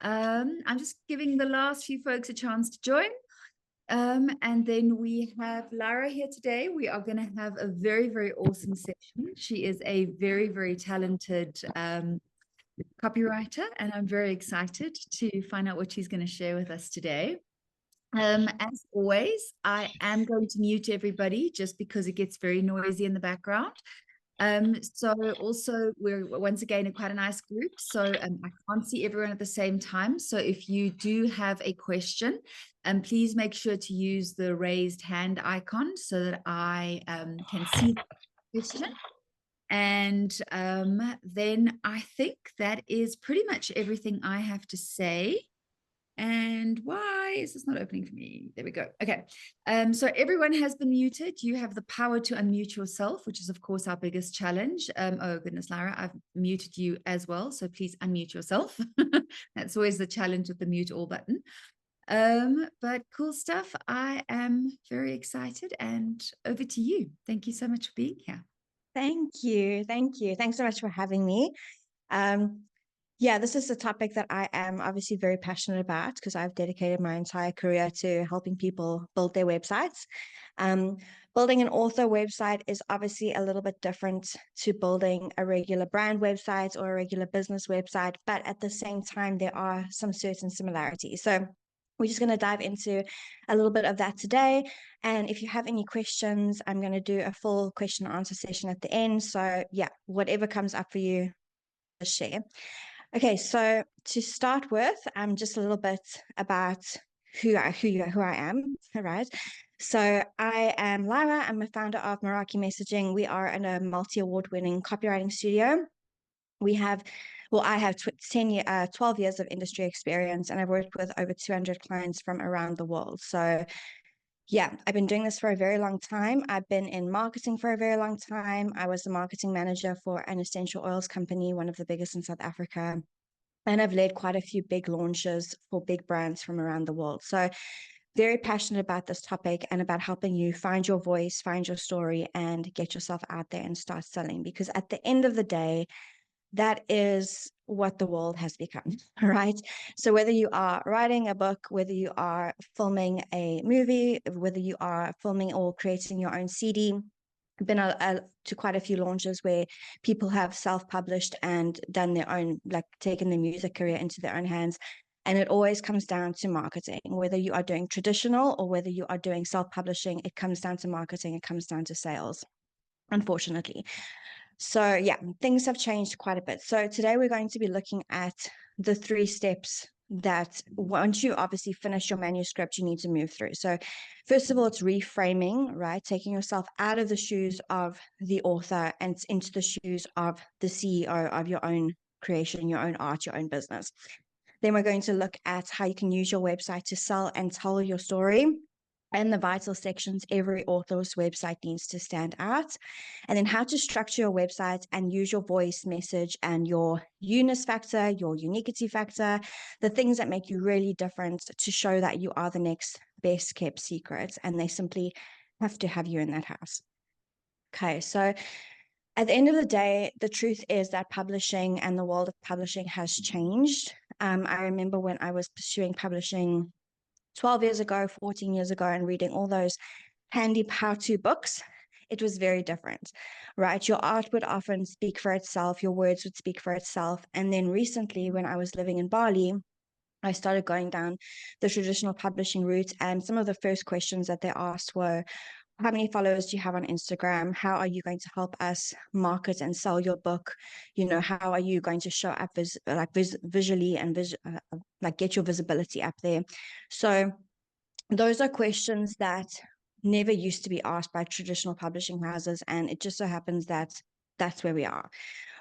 I'm just giving the last few folks a chance to join. And then we have Lara here today. We are going to have a very, very awesome session. She is a very, very talented copywriter, and I'm very excited to find out what she's going to share with us today. As always, I am going to mute everybody just because it gets very noisy in the background. So also we're once again quite a nice group. So I can't see everyone at the same time. So if you do have a question, please make sure to use the raised hand icon so that I can see the question. And then I think that is pretty much everything I have to say. And why is this not opening for me? There we go. Okay. So everyone has been muted. You have the power to unmute yourself, which is, of course, our biggest challenge. Oh, goodness, Lara, I've muted you as well. So please unmute yourself. That's always the challenge with the mute all button. But cool stuff. I am very excited, and over to you. Thank you so much for being here. Thank you. Thank you. Thanks so much for having me. Yeah, this is a topic that I am obviously very passionate about because I've dedicated my entire career to helping people build their websites. Building an author website is obviously a little bit different to building a regular brand website or a regular business website, but at the same time, there are some certain similarities. So we're just going to dive into a little bit of that today. And if you have any questions, I'm going to do a full question and answer session at the end. So yeah, whatever comes up for you, share. Okay, so to start with, just a little bit about who I am, all right? So I am Lira. I'm a founder of Meraki Messaging. We are in a multi-award-winning copywriting studio. I have 12 years of industry experience, and I've worked with over 200 clients from around the world. So yeah, I've been doing this for a very long time. I've been in marketing for a very long time. I was the marketing manager for an essential oils company, one of the biggest in South Africa. And I've led quite a few big launches for big brands from around the world. So very passionate about this topic and about helping you find your voice, find your story, and get yourself out there and start selling. Because at the end of the day, that is what the world has become, right? So whether you are writing a book, whether you are filming a movie, whether you are filming or creating your own CD, I've been to quite a few launches where people have self-published and done their own, like taken their music career into their own hands. And it always comes down to marketing. Whether you are doing traditional or whether you are doing self-publishing, it comes down to marketing, it comes down to sales, unfortunately. So yeah, things have changed quite a bit. So today we're going to be looking at the 3 steps that once you obviously finish your manuscript, you need to move through. So first of all, it's reframing, right? Taking yourself out of the shoes of the author and into the shoes of the CEO of your own creation, your own art, your own business. Then we're going to look at how you can use your website to sell and tell your story. And the vital sections, every author's website needs to stand out. And then how to structure your website and use your voice, message, and your uniqueness factor, your uniquity factor, the things that make you really different to show that you are the next best kept secret. And they simply have to have you in that house. Okay, so at the end of the day, the truth is that publishing and the world of publishing has changed. I remember when I was pursuing publishing 12 years ago, 14 years ago, and reading all those handy how-to books, it was very different, right? Your art would often speak for itself, your words would speak for itself. And then recently, when I was living in Bali, I started going down the traditional publishing route, and some of the first questions that they asked were, how many followers do you have on Instagram? How are you going to help us market and sell your book? You know, how are you going to show up visually and like get your visibility up there? So those are questions that never used to be asked by traditional publishing houses, and it just so happens that that's where we are.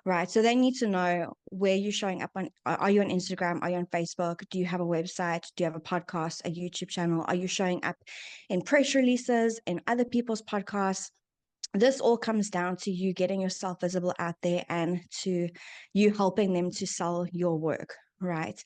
Right. So they need to know where you're showing up on. Are you on Instagram? Are you on Facebook? Do you have a website? Do you have a podcast, a YouTube channel? Are you showing up in press releases, in other people's podcasts? This all comes down to you getting yourself visible out there and to you helping them to sell your work, right?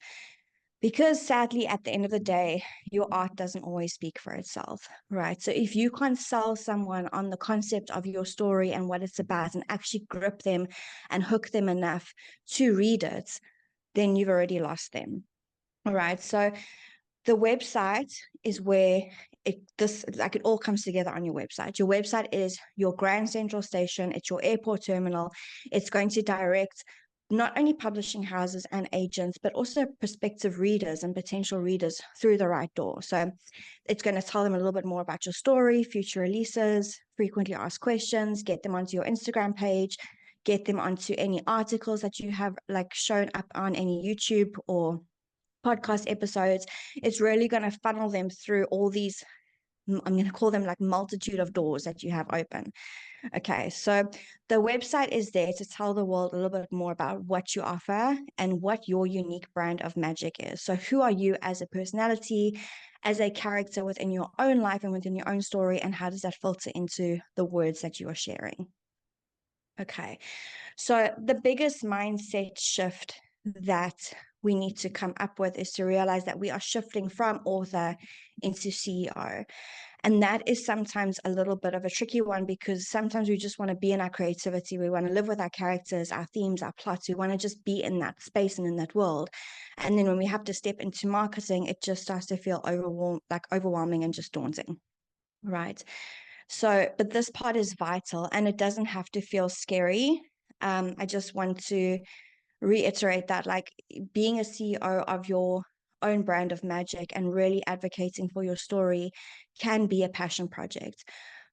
Because sadly, at the end of the day, your art doesn't always speak for itself, right? So if you can't sell someone on the concept of your story and what it's about and actually grip them and hook them enough to read it, then you've already lost them. All right. So the website is where it all comes together on your website. Your website is your grand central station. It's your airport terminal. It's going to direct not only publishing houses and agents, but also prospective readers and potential readers through the right door. So it's going to tell them a little bit more about your story, future releases, frequently asked questions, get them onto your Instagram page, get them onto any articles that you have like shown up on any YouTube or podcast episodes. It's really going to funnel them through all these, I'm going to call them like multitude of doors that you have open. Okay, so the website is there to tell the world a little bit more about what you offer and what your unique brand of magic is. So who are you as a personality, as a character within your own life and within your own story, and how does that filter into the words that you are sharing? Okay, so the biggest mindset shift that we need to come up with is to realize that we are shifting from author into CEO. And that is sometimes a little bit of a tricky one because sometimes we just want to be in our creativity. We want to live with our characters, our themes, our plots. We want to just be in that space and in that world. And then when we have to step into marketing, it just starts to feel overwhelming and just daunting. Right. So, but this part is vital and it doesn't have to feel scary. I just want to reiterate that like being a CEO of your own brand of magic and really advocating for your story can be a passion project,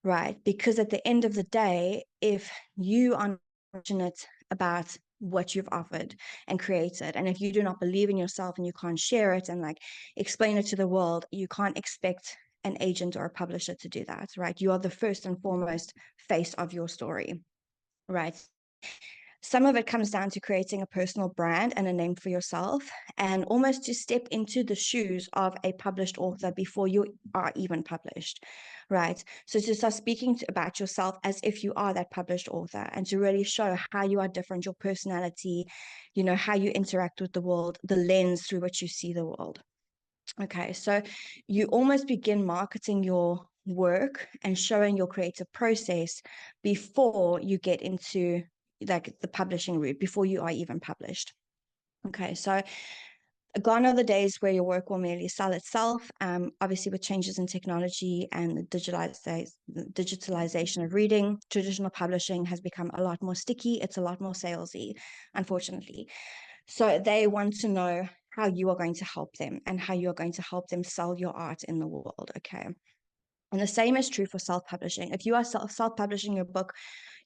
right? Because at the end of the day, if you are passionate about what you've offered and created, and if you do not believe in yourself and you can't share it and like explain it to the world, you can't expect an agent or a publisher to do that, right? You are the first and foremost face of your story, right? Some of it comes down to creating a personal brand and a name for yourself, and almost to step into the shoes of a published author before you are even published, right? So to start speaking about yourself as if you are that published author and to really show how you are different, your personality, you know, how you interact with the world, the lens through which you see the world. Okay, so you almost begin marketing your work and showing your creative process before you get into like the publishing route, before you are even published. Okay, so gone are the days where your work will merely sell itself. Obviously, with changes in technology and the digitalization of reading, traditional publishing has become a lot more sticky. It's a lot more salesy, unfortunately. So they want to know how you are going to help them and how you're going to help them sell your art in the world. Okay. And the same is true for self-publishing. If you are self-publishing your book,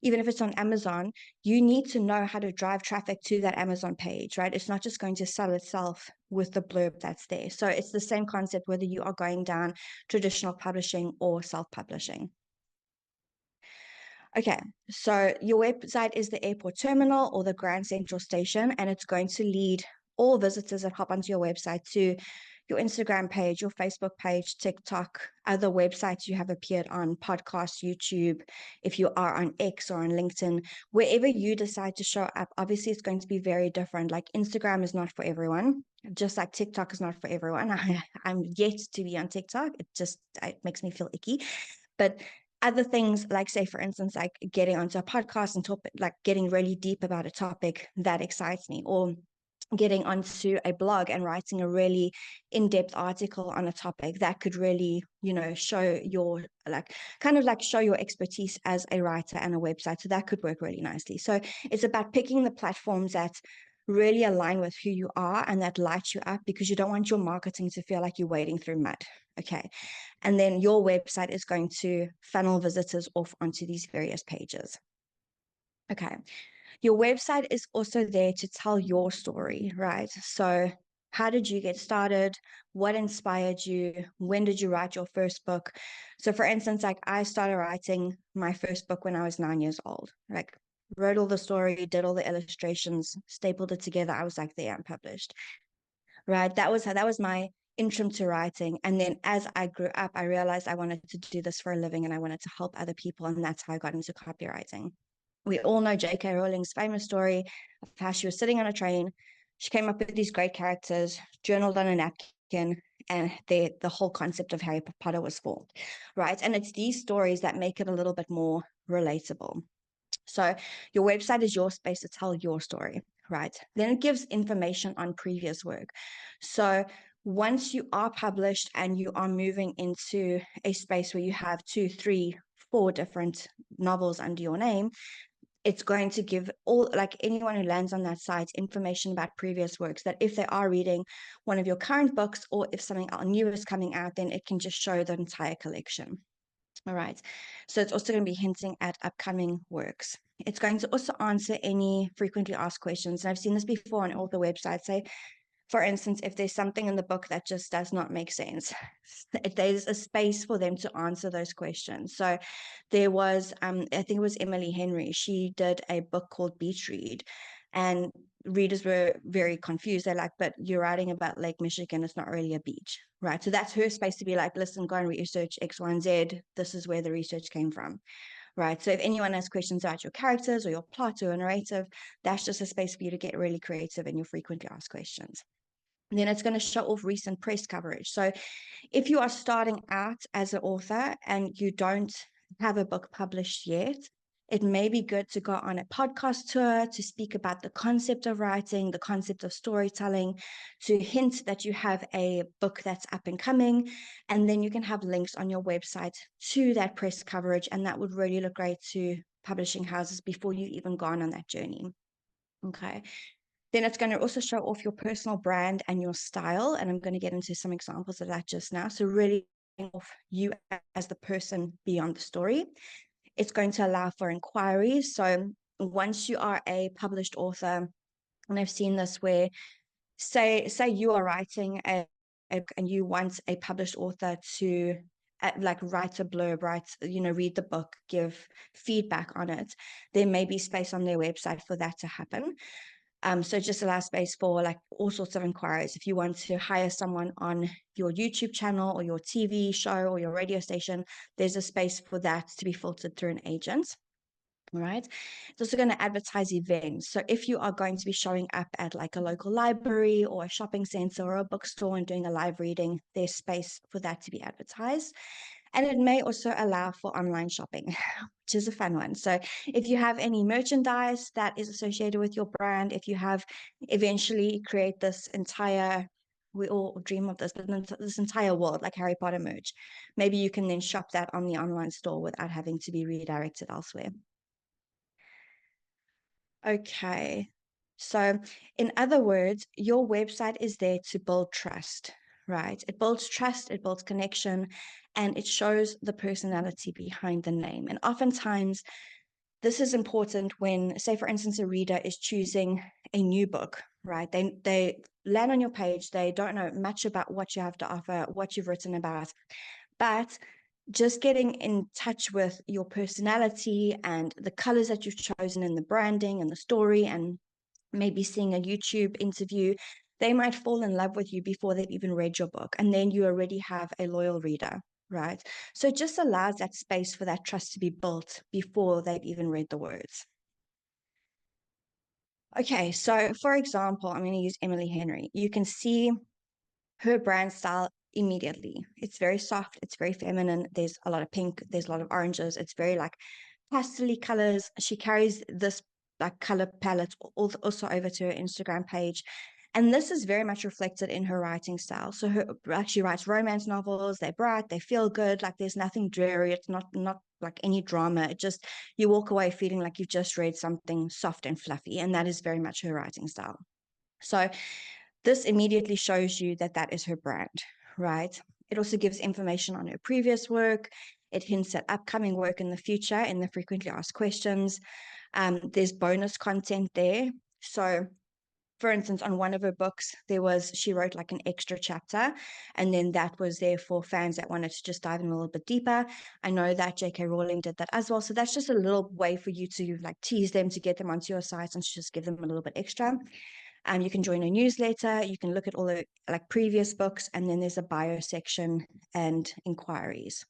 even if it's on Amazon, you need to know how to drive traffic to that Amazon page, right? It's not just going to sell itself with the blurb that's there. So it's the same concept whether you are going down traditional publishing or self-publishing. Okay, so your website is the airport terminal or the Grand Central Station, and it's going to lead all visitors that hop onto your website to your Instagram page, your Facebook page, TikTok, other websites you have appeared on, podcasts, YouTube, if you are on X or on LinkedIn, wherever you decide to show up. Obviously, it's going to be very different. Like Instagram is not for everyone, just like TikTok is not for everyone. I'm yet to be on TikTok. It makes me feel icky. But other things like, say, for instance, like getting onto a podcast and like getting really deep about a topic that excites me, or getting onto a blog and writing a really in-depth article on a topic that could really, you know, show your show your expertise as a writer and a website. So that could work really nicely. So it's about picking the platforms that really align with who you are and that light you up, because you don't want your marketing to feel like you're wading through mud. Okay. And then your website is going to funnel visitors off onto these various pages. Okay. Your website is also there to tell your story, right? So how did you get started? What inspired you? When did you write your first book? So for instance, like I started writing my first book when I was 9 years old, like wrote all the story, did all the illustrations, stapled it together. I was like, there, I'm published, right? That was my intro to writing. And then as I grew up, I realized I wanted to do this for a living and I wanted to help other people. And that's how I got into copywriting. We all know J.K. Rowling's famous story of how she was sitting on a train. She came up with these great characters, journaled on a napkin, and the whole concept of Harry Potter was formed, right? And it's these stories that make it a little bit more relatable. So your website is your space to tell your story. right? Then it gives information on previous work. So once you are published and you are moving into a space where you have 2, 3, 4 different novels under your name, it's going to give all, like anyone who lands on that site, information about previous works, that if they are reading one of your current books or if something new is coming out, then it can just show the entire collection. All right. So it's also going to be hinting at upcoming works. It's going to also answer any frequently asked questions. And I've seen this before on author websites. Say, for instance, if there's something in the book that just does not make sense, there's a space for them to answer those questions. So there was, I think it was Emily Henry. She did a book called Beach Read, and readers were very confused. They're like, but you're writing about Lake Michigan. It's not really a beach, right? So that's her space to be like, listen, go and research X, Y, and Z. This is where the research came from. Right. So if anyone has questions about your characters or your plot or a narrative, that's just a space for you to get really creative in your frequently asked questions. And then it's going to show off recent press coverage. So if you are starting out as an author and you don't have a book published yet, it may be good to go on a podcast tour to speak about the concept of writing, the concept of storytelling, to hint that you have a book that's up and coming. And then you can have links on your website to that press coverage. And that would really look great to publishing houses before you even gone on that journey. Okay. Then it's going to also show off your personal brand and your style. And I'm going to get into some examples of that just now. So really off you as the person beyond the story. It's going to allow for inquiries. So once you are a published author, and I've seen this where say you are writing and you want a published author to like write a blurb, read the book, give feedback on it, there may be space on their website for that to happen. So just allow space for like all sorts of inquiries. If you want to hire someone on your YouTube channel or your TV show or your radio station, there's a space for that to be filtered through an agent. All right. It's also going to advertise events. So if you are going to be showing up at like a local library or a shopping center or a bookstore and doing a live reading, there's space for that to be advertised. And it may also allow for online shopping, which is a fun one. So if you have any merchandise that is associated with your brand, if you have eventually create this entire, we all dream of this, but this entire world, like Harry Potter merch, maybe you can then shop that on the online store without having to be redirected elsewhere. Okay. So in other words, your website is there to build trust, right? It builds trust, it builds connection, and it shows the personality behind the name. And oftentimes, this is important when, say, for instance, a reader is choosing a new book, right? They land on your page, they don't know much about what you have to offer, what you've written about, but just getting in touch with your personality and the colors that you've chosen and the branding and the story, and maybe seeing a YouTube interview, they might fall in love with you before they've even read your book. And then you already have a loyal reader, right? So it just allows that space for that trust to be built before they've even read the words. Okay, so for example, I'm going to use Emily Henry. You can see her brand style immediately. It's very soft, it's very feminine. There's a lot of pink, there's a lot of oranges. It's very like pastel colors. She carries this like color palette also over to her Instagram page. And this is very much reflected in her writing style. So she writes romance novels. They're bright, they feel good. Like there's nothing dreary. It's not like any drama. It just, you walk away feeling like you've just read something soft and fluffy. And that is very much her writing style. So this immediately shows you that that is her brand, right? It also gives information on her previous work. It hints at upcoming work in the future in the frequently asked questions. There's bonus content there. So for instance, on one of her books, she wrote like an extra chapter, and then that was there for fans that wanted to just dive in a little bit deeper. I know that J.K. Rowling did that as well. So that's just a little way for you to like tease them to get them onto your site and just give them a little bit extra. You can join a newsletter. You can look at all the like previous books, and then there's a bio section and inquiries.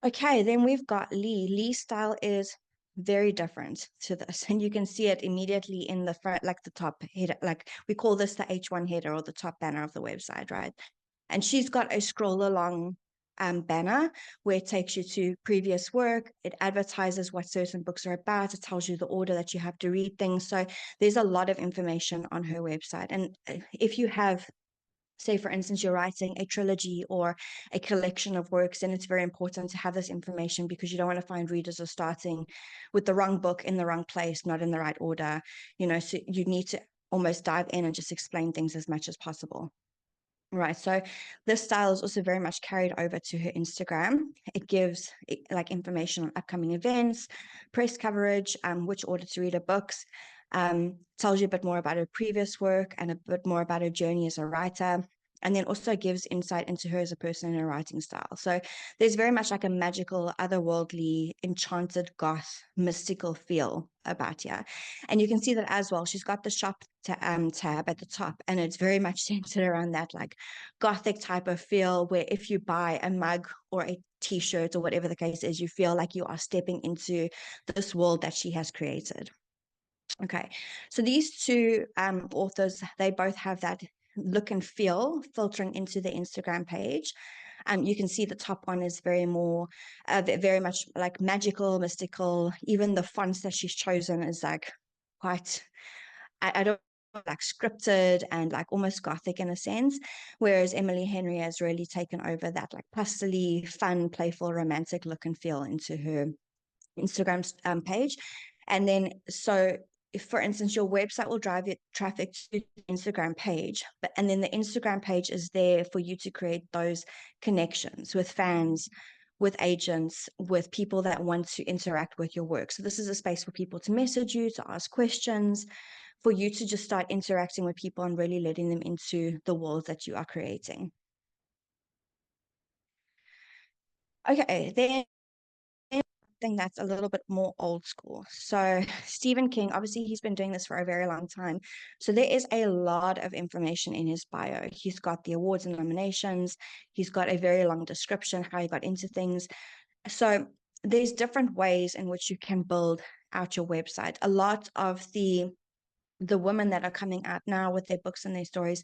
Okay, then we've got Lee. Lee's style is very different to this, and you can see it immediately in the front, like the top header, like we call this the H1 header or the top banner of the website, right? And she's got a scroll along banner where it takes you to previous work. It advertises what certain books are about. It tells you the order that you have to read things. So there's a lot of information on her website. And if you have, say, for instance, you're writing a trilogy or a collection of works, then it's very important to have this information, because you don't want to find readers are starting with the wrong book in the wrong place, not in the right order. So you need to almost dive in and just explain things as much as possible. Right. So this style is also very much carried over to her Instagram. It gives like information on upcoming events, press coverage, which order to read her books, tells you a bit more about her previous work and a bit more about her journey as a writer. And then also gives insight into her as a person and her writing style. So there's very much like a magical, otherworldly, enchanted, goth, mystical feel about her. And you can see that as well. She's got the shop tab at the top, and it's very much centered around that like gothic type of feel, where if you buy a mug or a t-shirt or whatever the case is, you feel like you are stepping into this world that she has created. Okay, so these two authors, they both have that look and feel filtering into the Instagram page. You can see the top one is very much like magical, mystical. Even the fonts that she's chosen is like quite, I don't know, like scripted and like almost gothic in a sense. Whereas Emily Henry has really taken over that like pastely, fun, playful, romantic look and feel into her Instagram page. And then, so if, for instance, your website will drive your traffic to the Instagram page, and then the Instagram page is there for you to create those connections with fans, with agents, with people that want to interact with your work. So this is a space for people to message you, to ask questions, for you to just start interacting with people and really letting them into the world that you are creating. Okay, then thing that's a little bit more old school. So Stephen King, obviously he's been doing this for a very long time. So there is a lot of information in his bio. He's got the awards and nominations. He's got a very long description, how he got into things. So there's different ways in which you can build out your website. A lot of the women that are coming out now with their books and their stories,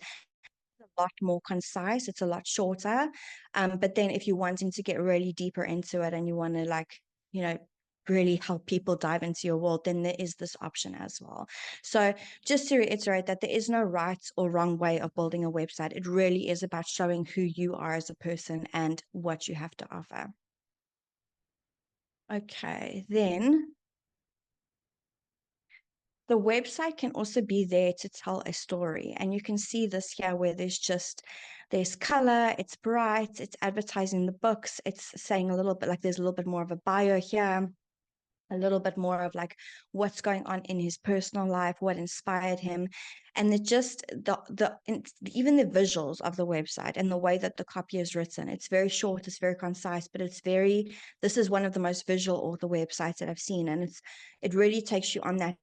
a lot more concise. It's a lot shorter. But then if you're wanting to get really deeper into it and you want to like, really help people dive into your world, then there is this option as well. So just to reiterate that there is no right or wrong way of building a website. It really is about showing who you are as a person and what you have to offer. Okay, then the website can also be there to tell a story. And you can see this here where there's color, it's bright, it's advertising the books, it's saying a little bit like there's a little bit more of a bio here, a little bit more of like what's going on in his personal life, what inspired him. And it just, even the visuals of the website and the way that the copy is written, it's very short, it's very concise, but this is one of the most visual author websites that I've seen. And it really takes you on that,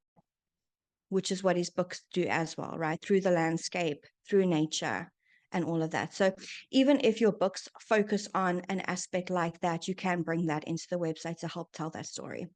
which is what his books do as well, right? Through the landscape, through nature, and all of that. So even if your books focus on an aspect like that, you can bring that into the website to help tell that story.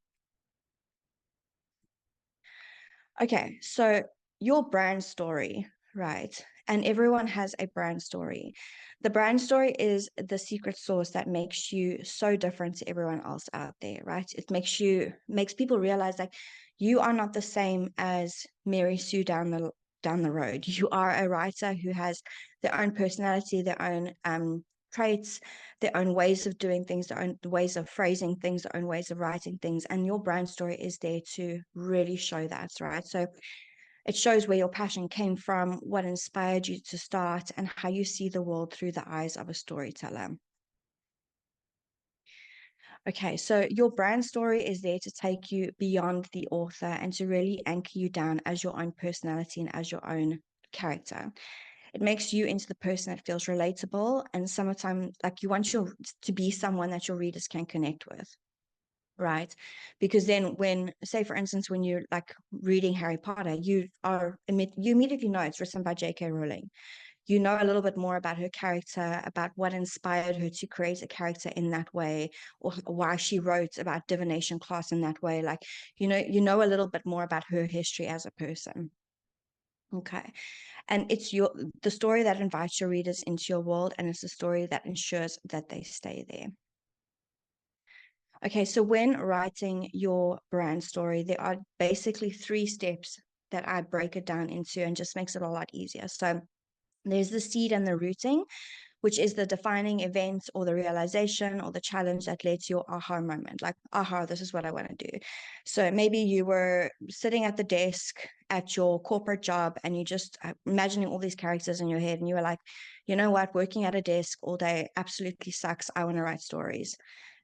Okay, so your brand story, right? And everyone has a brand story. The brand story is the secret sauce that makes you so different to everyone else out there, right? It makes people realize that you are not the same as Mary Sue down the road. You are a writer who has their own personality, their own traits, their own ways of doing things, their own ways of phrasing things, their own ways of writing things. And your brand story is there to really show that, right? So it shows where your passion came from, what inspired you to start, and how you see the world through the eyes of a storyteller. Okay, so your brand story is there to take you beyond the author and to really anchor you down as your own personality and as your own character. It makes you into the person that feels relatable, and sometimes like you want to be someone that your readers can connect with, right? Because then say for instance, when you're like reading Harry Potter, you immediately know it's written by J.K. Rowling. You know a little bit more about her character, about what inspired her to create a character in that way, or why she wrote about divination class in that way. Like, you know a little bit more about her history as a person. Okay. And it's the story that invites your readers into your world, and it's the story that ensures that they stay there. Okay, so when writing your brand story, there are basically 3 steps that I break it down into, and just makes it a lot easier. So there's the seed and the rooting, which is the defining event or the realization or the challenge that led to your aha moment. Like, aha, this is what I want to do. So maybe you were sitting at the desk at your corporate job, and you just imagining all these characters in your head, and you were like, you know what, working at a desk all day absolutely sucks. I want to write stories.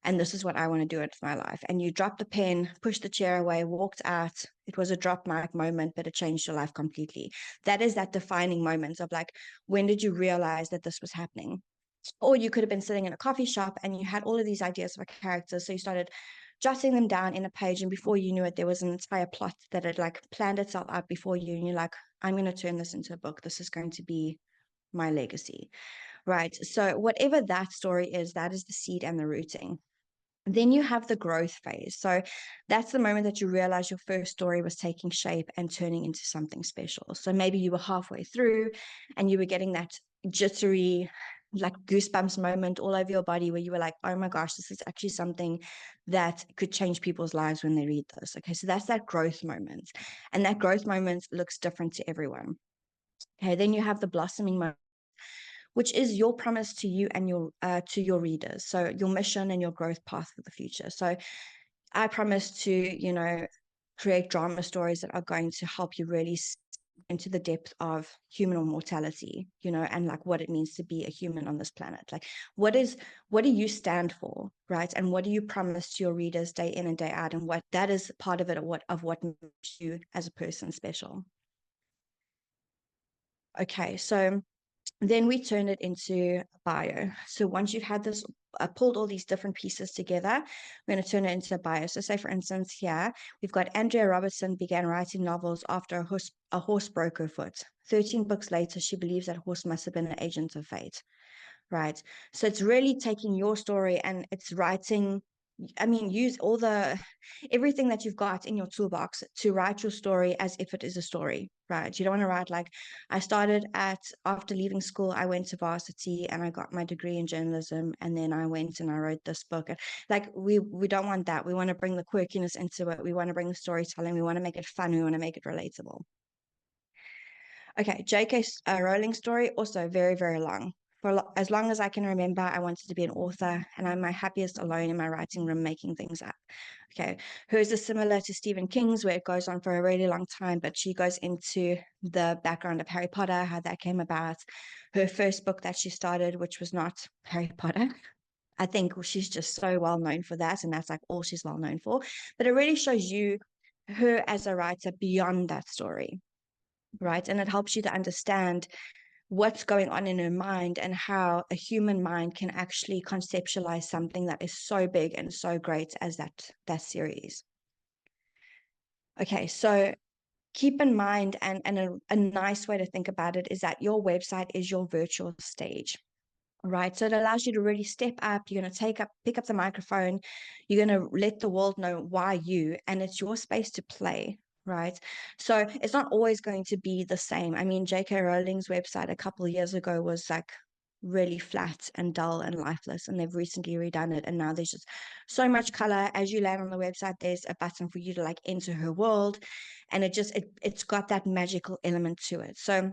And this is what I want to do with my life. And you dropped the pen, pushed the chair away, walked out. It was a drop mic moment, but it changed your life completely. That is that defining moment of like, when did you realize that this was happening? Or you could have been sitting in a coffee shop and you had all of these ideas for characters. So you started jotting them down in a page, and before you knew it, there was an entire plot that had like planned itself out before you. And you're like, I'm going to turn this into a book. This is going to be my legacy, right? So whatever that story is, that is the seed and the rooting. Then you have the growth phase. So that's the moment that you realize your first story was taking shape and turning into something special. So maybe you were halfway through and you were getting that jittery, like goosebumps moment all over your body where you were like, oh my gosh, this is actually something that could change people's lives when they read this. Okay, so that's that growth moment. And that growth moment looks different to everyone. Okay, then you have the blossoming moment, which is your promise to you and your to your readers. So your mission and your growth path for the future. So I promise to, create drama stories that are going to help you really into the depth of human mortality, and like what it means to be a human on this planet. Like, what do you stand for, right? And what do you promise to your readers day in and day out? And what that is part of it, of what makes you as a person special. Okay, so then we turn it into a bio. So once you've had this, pulled all these different pieces together, we're going to turn it into a bio. So say, for instance, here, we've got Andrea Robertson began writing novels after a horse broke her foot. 13 books later, she believes that horse must have been an agent of fate, right? So it's really taking your story and it's writing, use everything that you've got in your toolbox to write your story as if it is a story, right? You don't want to write like, after leaving school, I went to varsity and I got my degree in journalism, and then I went and I wrote this book. Like, we don't want that. We want to bring the quirkiness into it. We want to bring the storytelling. We want to make it fun. We want to make it relatable. Okay, J.K. Rowling's story, also very, very long. For as long as I can remember, I wanted to be an author, and I'm my happiest alone in my writing room making things up. Okay, hers is similar to Stephen King's, where it goes on for a really long time, but she goes into the background of Harry Potter, how that came about. Her first book that she started, which was not Harry Potter. I think she's just so well known for that, and that's like all she's well known for. But it really shows you her as a writer beyond that story, right? And it helps you to understand what's going on in her mind and how a human mind can actually conceptualize something that is so big and so great as that series. Okay, so keep in mind, and a nice way to think about it is that your website is your virtual stage. Right. So it allows you to really step up. You're going to pick up the microphone. You're going to let the world know why you, and it's your space to play. Right. So it's not always going to be the same. I mean, J.K. Rowling's website a couple of years ago was like really flat and dull and lifeless, and they've recently redone it. And now there's just so much color. As you land on the website, there's a button for you to like enter her world. And it's got that magical element to it. So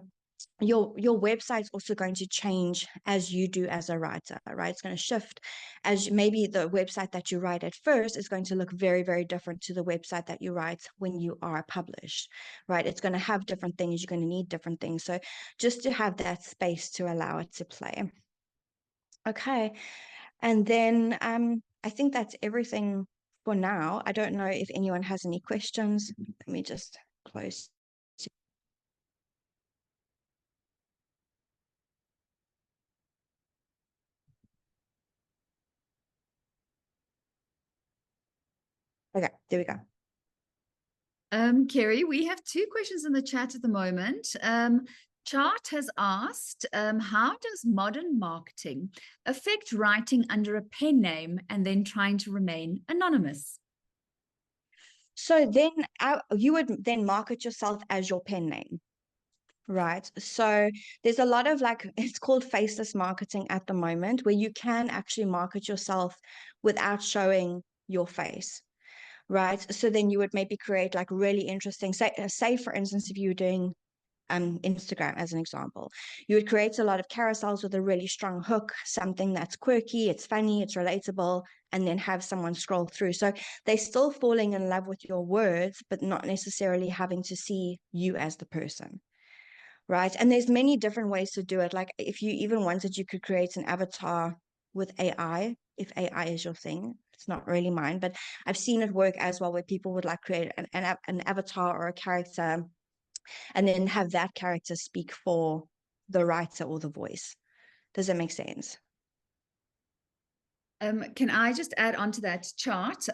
your website's also going to change as you do as a writer, right? It's going to shift, as maybe the website that you write at first is going to look very, very different to the website that you write when you are published, right? It's going to have different things. You're going to need different things. So just to have that space to allow it to play. Okay. And then I think that's everything for now. I don't know if anyone has any questions. Let me just close. Okay, there we go. Kerry, we have 2 questions in the chat at the moment. Chart has asked, how does modern marketing affect writing under a pen name and then trying to remain anonymous? So then you would then market yourself as your pen name, Right. So there's a lot of like, it's called faceless marketing at the moment, where you can actually market yourself without showing your face. Right. So then you would maybe create like really interesting, say for instance, if you were doing Instagram as an example, you would create a lot of carousels with a really strong hook, something that's quirky, it's funny, it's relatable, and then have someone scroll through. So they're still falling in love with your words, but not necessarily having to see you as the person. Right. And there's many different ways to do it. Like if you even wanted, you could create an avatar with AI, if AI is your thing. It's not really mine, but I've seen it work as well, where people would like create an avatar or a character and then have that character speak for the writer or the voice. Does that make sense? Can I just add on to that chart,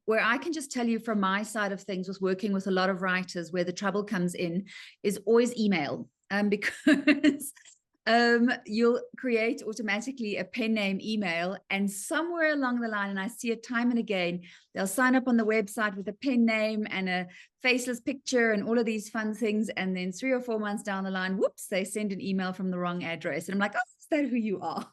where I can just tell you from my side of things with working with a lot of writers, where the trouble comes in is always email, because you'll create automatically a pen name email, and somewhere along the line, and I see it time and again, they'll sign up on the website with a pen name and a faceless picture and all of these fun things, and then 3 or 4 months down the line, whoops, they send an email from the wrong address, and I'm like, oh, is that who you are?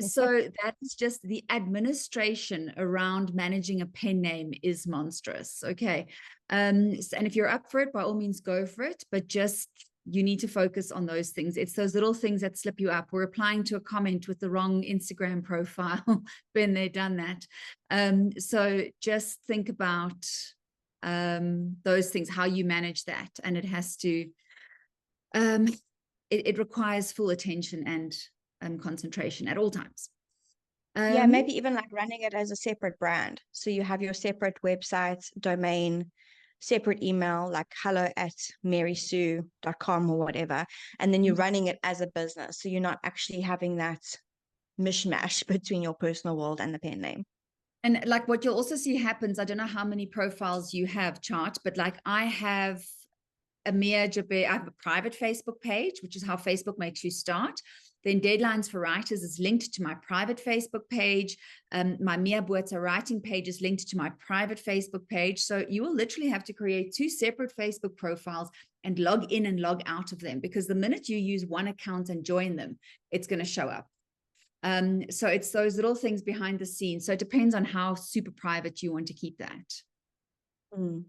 So that's just the administration around managing a pen name is monstrous. Okay. And if you're up for it, by all means go for it, but just you need to focus on those things. It's those little things that slip you up. We're applying to a comment with the wrong Instagram profile. Been there, done that. So just think about those things, how you manage that. And it has to, it requires full attention and concentration at all times. Yeah, maybe even like running it as a separate brand. So you have your separate website, domain, separate email, like hello@marysue.com or whatever. And then you're running it as a business. So you're not actually having that mishmash between your personal world and the pen name. And like what you'll also see happens, I don't know how many profiles you have, Chart, but like I have I have a private Facebook page, which is how Facebook makes you start. Then Deadlines for Writers is linked to my private Facebook page. My Mia Buerta writing page is linked to my private Facebook page. So you will literally have to create 2 separate Facebook profiles and log in and log out of them, because the minute you use one account and join them, it's going to show up. So it's those little things behind the scenes. So it depends on how super private you want to keep that. Mm.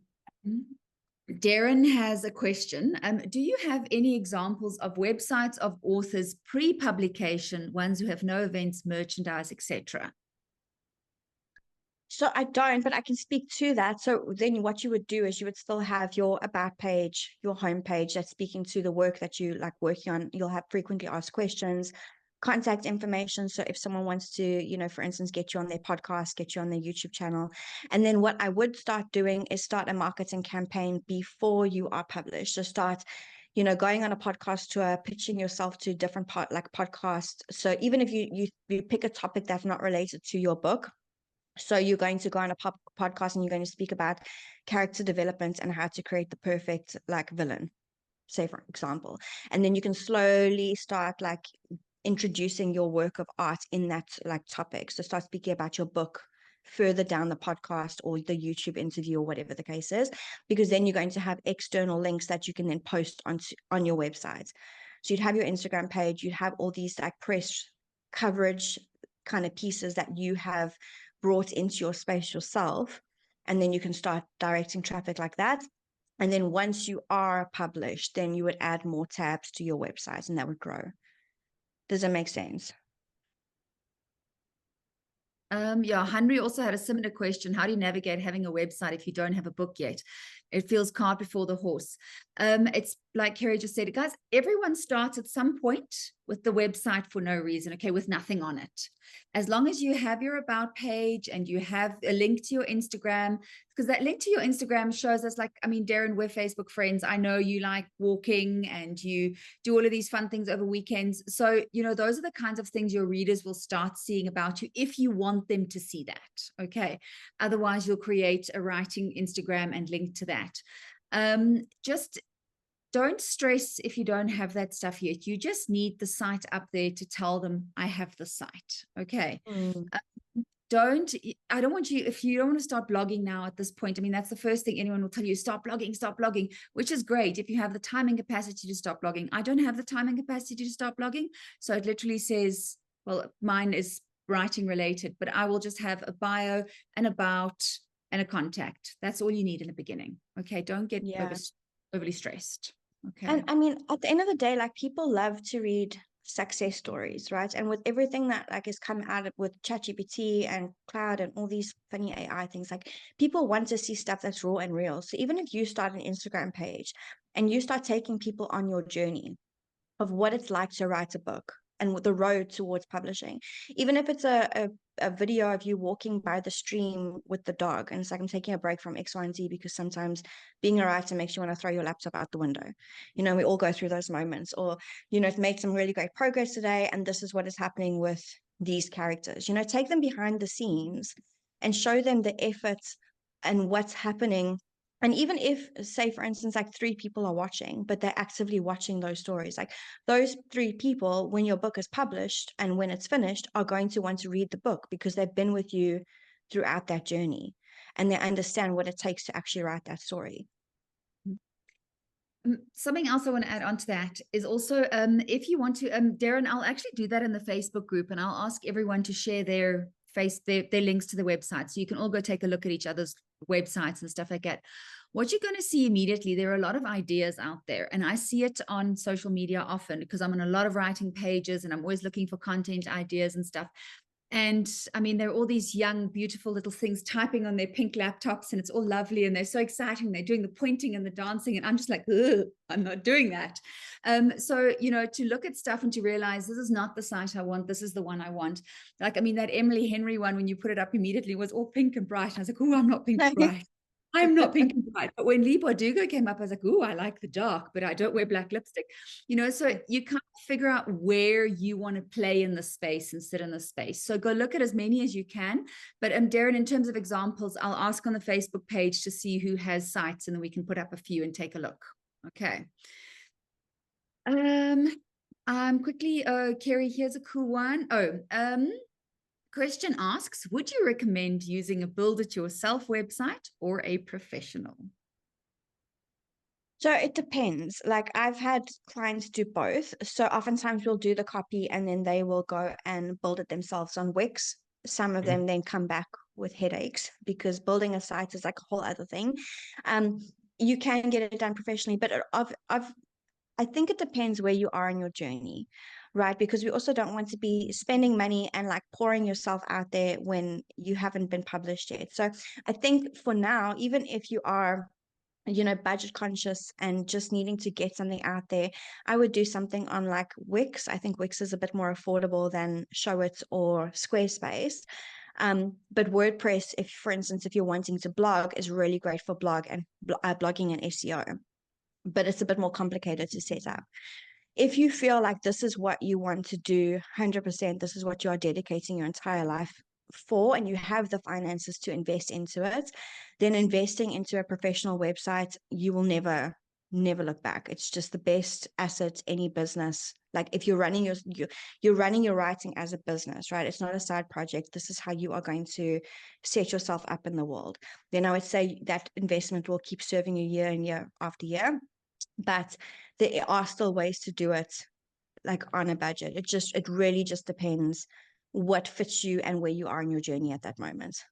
Darren has a question. Do you have any examples of websites of authors pre-publication, ones who have no events, merchandise, etc.? So I don't, but I can speak to that. So then what you would do is you would still have your about page, your home page that's speaking to the work that you like working on. You'll have frequently asked questions, contact information. So if someone wants to, for instance, get you on their podcast, get you on their YouTube channel. And then what I would start doing is start a marketing campaign before you are published. So start, going on a podcast tour, pitching yourself to different podcasts. So even if you pick a topic that's not related to your book, so you're going to go on a podcast and you're going to speak about character development and how to create the perfect like villain, say for example. And then you can slowly start like introducing your work of art in that like topic. So start speaking about your book further down the podcast or the YouTube interview or whatever the case is, because then you're going to have external links that you can then post on your website. So you'd have your Instagram page, you'd have all these like press coverage kind of pieces that you have brought into your space yourself, and then you can start directing traffic like that. And then once you are published, then you would add more tabs to your website and that would grow. Does that make sense? Yeah, Henry also had a similar question. How do you navigate having a website if you don't have a book yet? It feels cart before the horse. It's like Carrie just said, guys, everyone starts at some point with the website for no reason, okay, with nothing on it. As long as you have your about page and you have a link to your Instagram, because that link to your Instagram shows us, like, I mean, Darren, we're Facebook friends. I know you like walking and you do all of these fun things over weekends. So, those are the kinds of things your readers will start seeing about you if you want them to see that. Okay. Otherwise, you'll create a writing Instagram and link to that. Just don't stress if you don't have that stuff yet. You just need the site up there to tell them, I have the site. Okay. I don't want you, if you don't want to start blogging now at this point, I mean, that's the first thing anyone will tell you, stop blogging, which is great if you have the time and capacity to stop blogging. I don't have the time and capacity to start blogging. So it literally says, well, mine is writing related, but I will just have a bio, an about, and a contact. That's all you need in the beginning. Okay. Don't get overly stressed. Okay. And I mean, at the end of the day, like people love to read success stories, right? And with everything that like is coming out with ChatGPT and cloud and all these funny AI things, like people want to see stuff that's raw and real. So even if you start an Instagram page and you start taking people on your journey of what it's like to write a book and the road towards publishing, even if it's a video of you walking by the stream with the dog and it's like, I'm taking a break from X, Y, and Z, because sometimes being a writer makes you want to throw your laptop out the window. You know, we all go through those moments. Or, you know, it made some really great progress today and this is what is happening with these characters. You know, take them behind the scenes and show them the effort and what's happening. And even if, say, for instance, like 3 people are watching, but they're actively watching those stories, like those 3 people, when your book is published and when it's finished, are going to want to read the book because they've been with you throughout that journey and they understand what it takes to actually write that story. Something else I want to add on to that is also, if you want to, Darren, I'll actually do that in the Facebook group and I'll ask everyone to share their links to the website. So you can all go take a look at each other's websites and stuff like that. What you're going to see immediately, there are a lot of ideas out there. And I see it on social media often because I'm on a lot of writing pages and I'm always looking for content ideas and stuff. And I mean, there are all these young, beautiful little things typing on their pink laptops, and it's all lovely. And they're so exciting. They're doing the pointing and the dancing. And I'm just like, I'm not doing that. So, you know, to look at stuff and to realize this is not the site I want. This is the one I want. Like, I mean, that Emily Henry one, when you put it up immediately, was all pink and bright. And I was like, oh, I'm not pink and bright. I'm not pink and bright. But when Lee Bardugo came up, I was like, oh, I like the dark, but I don't wear black lipstick. You know, so you kind of figure out where you want to play in the space and sit in the space. So go look at as many as you can. But Darren, in terms of examples, I'll ask on the Facebook page to see who has sites, and then we can put up a few and take a look. Okay. Quickly, Kerry, here's a cool one. Question asks, would you recommend using a build-it-yourself website or a professional? So it depends. Like I've had clients do both. So oftentimes we'll do the copy and then they will go and build it themselves on Wix. Some of them then come back with headaches because building a site is like a whole other thing. You can get it done professionally, but I think it depends where you are in your journey, right? Because we also don't want to be spending money and like pouring yourself out there when you haven't been published yet. So I think for now, even if you are, you know, budget conscious and just needing to get something out there, I would do something on like Wix. I think Wix is a bit more affordable than Showit or Squarespace. But WordPress, if for instance, if you're wanting to blog, is really great for blogging and SEO, but it's a bit more complicated to set up. If you feel like this is what you want to do 100%, this is what you are dedicating your entire life for, and you have the finances to invest into it, then investing into a professional website, you will never look back. It's just the best asset any business. Like if you're running you're running your writing as a business, right? It's not a side project. This is how you are going to set yourself up in the world. Then I would say that investment will keep serving you year and year after year. But there are still ways to do it like on a budget. It really just depends what fits you and where you are in your journey at that moment.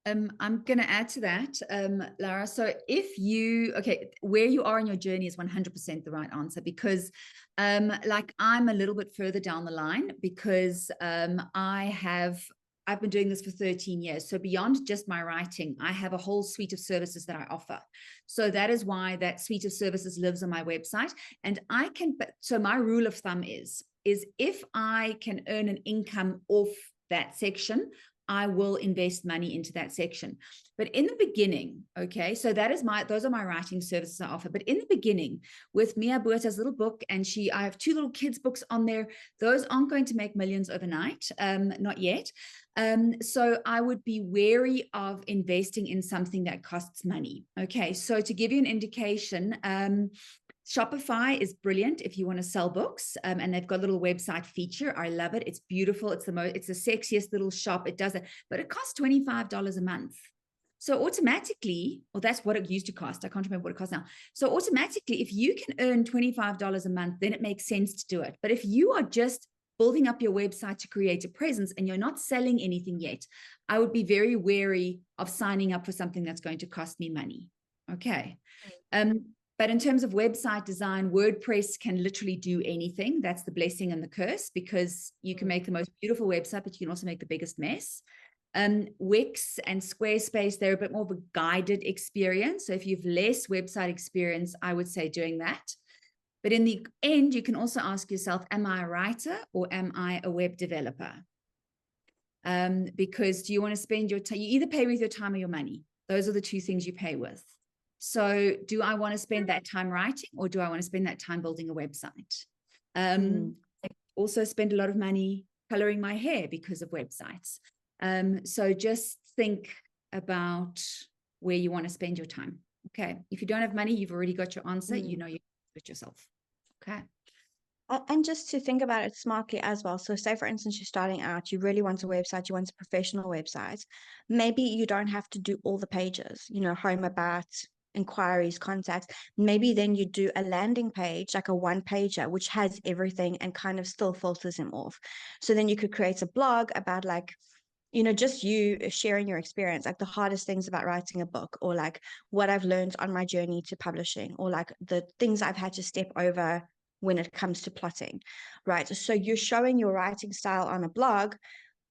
I'm going to add to that, Lara. So where you are in your journey is 100% the right answer, because like I'm a little bit further down the line because I've been doing this for 13 years. So beyond just my writing, I have a whole suite of services that I offer. So that is why that suite of services lives on my website. And so my rule of thumb is if I can earn an income off that section, I will invest money into that section. But in the beginning, okay, so those are my writing services I offer. But in the beginning, with Mia Buerta's little book, and I have 2 little kids' books on there, those aren't going to make millions overnight, not yet. So I would be wary of investing in something that costs money. Okay, so to give you an indication, Shopify is brilliant if you want to sell books, and they've got a little website feature. I love it. It's beautiful. It's the sexiest little shop. It does it, but it costs $25 a month. So automatically, well, that's what it used to cost. I can't remember what it costs now. So automatically, if you can earn $25 a month, then it makes sense to do it. But if you are just building up your website to create a presence and you're not selling anything yet, I would be very wary of signing up for something that's going to cost me money. Okay. But in terms of website design, WordPress can literally do anything. That's the blessing and the curse, because you can make the most beautiful website, but you can also make the biggest mess. Wix and Squarespace, they're a bit more of a guided experience. So if you've less website experience, I would say doing that. But in the end, you can also ask yourself, am I a writer or am I a web developer? Because do you want to spend your time? You either pay with your time or your money. Those are the two things you pay with. So do I want to spend that time writing, or do I want to spend that time building a website? I also spend a lot of money coloring my hair because of websites. So just think about where you want to spend your time. Okay. If you don't have money, you've already got your answer. You know you do it yourself. Okay. And just to think about it smartly as well. So say, for instance, you're starting out, you really want a website, you want a professional website. Maybe you don't have to do all the pages, home, about, inquiries, contacts. Maybe then you do a landing page, like a one pager, which has everything and kind of still filters them off. So then you could create a blog about just you sharing your experience, like the hardest things about writing a book, or like what I've learned on my journey to publishing, or like the things I've had to step over when it comes to plotting, right? So you're showing your writing style on a blog,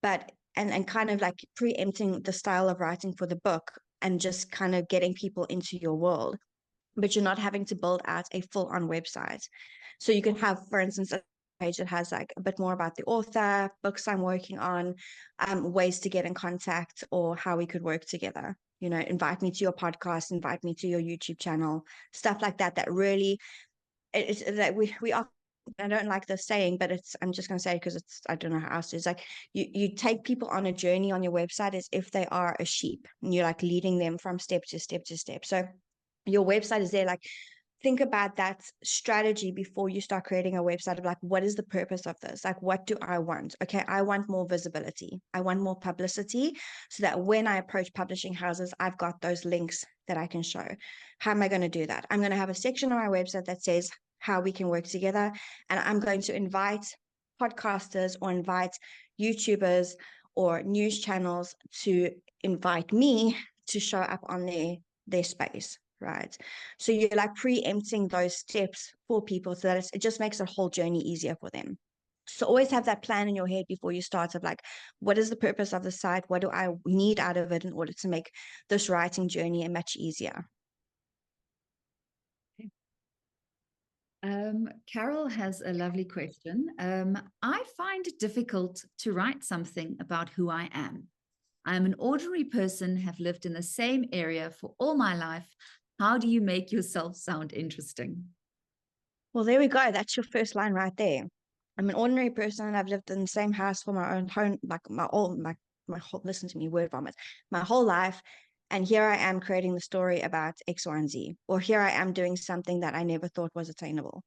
but and kind of like preempting the style of writing for the book, and just kind of getting people into your world, but you're not having to build out a full-on website. So you can have, for instance, a page that has like a bit more about the author, books I'm working on, ways to get in contact, or how we could work together. Invite me to your podcast, invite me to your YouTube channel, stuff like that. That really, it's that we are. I don't like the saying, but I'm just going to say it because I don't know how else. It's like you take people on a journey on your website as if they are a sheep, and you're like leading them from step to step to step. So your website is there, like, think about that strategy before you start creating a website of like, what is the purpose of this? Like, what do I want? Okay, I want more visibility. I want more publicity, so that when I approach publishing houses, I've got those links that I can show. How am I going to do that? I'm going to have a section on my website that says how we can work together. And I'm going to invite podcasters or invite YouTubers or news channels to invite me to show up on their space, right? So you're like preempting those steps for people, so that it just makes the whole journey easier for them. So always have that plan in your head before you start, of like, what is the purpose of the site? What do I need out of it in order to make this writing journey much easier? Carol has a lovely question. I find it difficult to write something about who I am. I'm an ordinary person, have lived in the same area for all my life. How do you make yourself sound interesting? Well, there we go. That's your first line right there. I'm an ordinary person, and I've lived in the same house for my own home, like my whole, listen to me, word vomit, my whole life. And here I am creating the story about X, Y, and Z. Or here I am doing something that I never thought was attainable.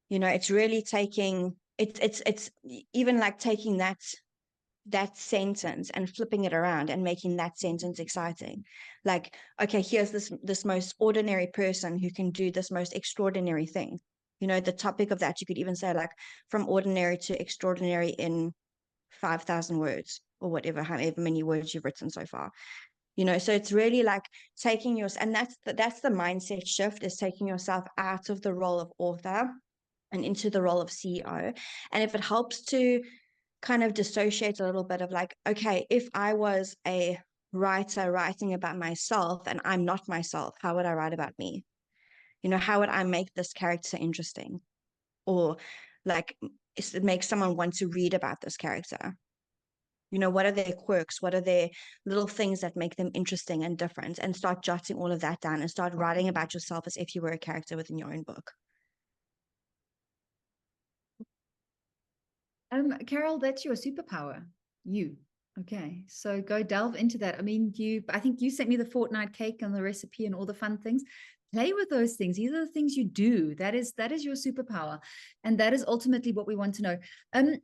It's really taking it's even like taking that sentence and flipping it around and making that sentence exciting. Like, okay, here's this most ordinary person who can do this most extraordinary thing. The topic of that, you could even say like, from ordinary to extraordinary in 5,000 words, or whatever, however many words you've written so far. So it's really like taking and that's the mindset shift, is taking yourself out of the role of author and into the role of CEO. And if it helps to kind of dissociate a little bit of like, okay, if I was a writer writing about myself and I'm not myself, how would I write about me? How would I make this character interesting? Or like, make someone want to read about this character? What are their quirks? What are their little things that make them interesting and different? And start jotting all of that down and start writing about yourself as if you were a character within your own book. Carol, that's your superpower. You. Okay, so go delve into that. I mean, I think you sent me the fortnight cake and the recipe and all the fun things. play with those things. These are the things you do. That is your superpower, and that is ultimately what we want to know.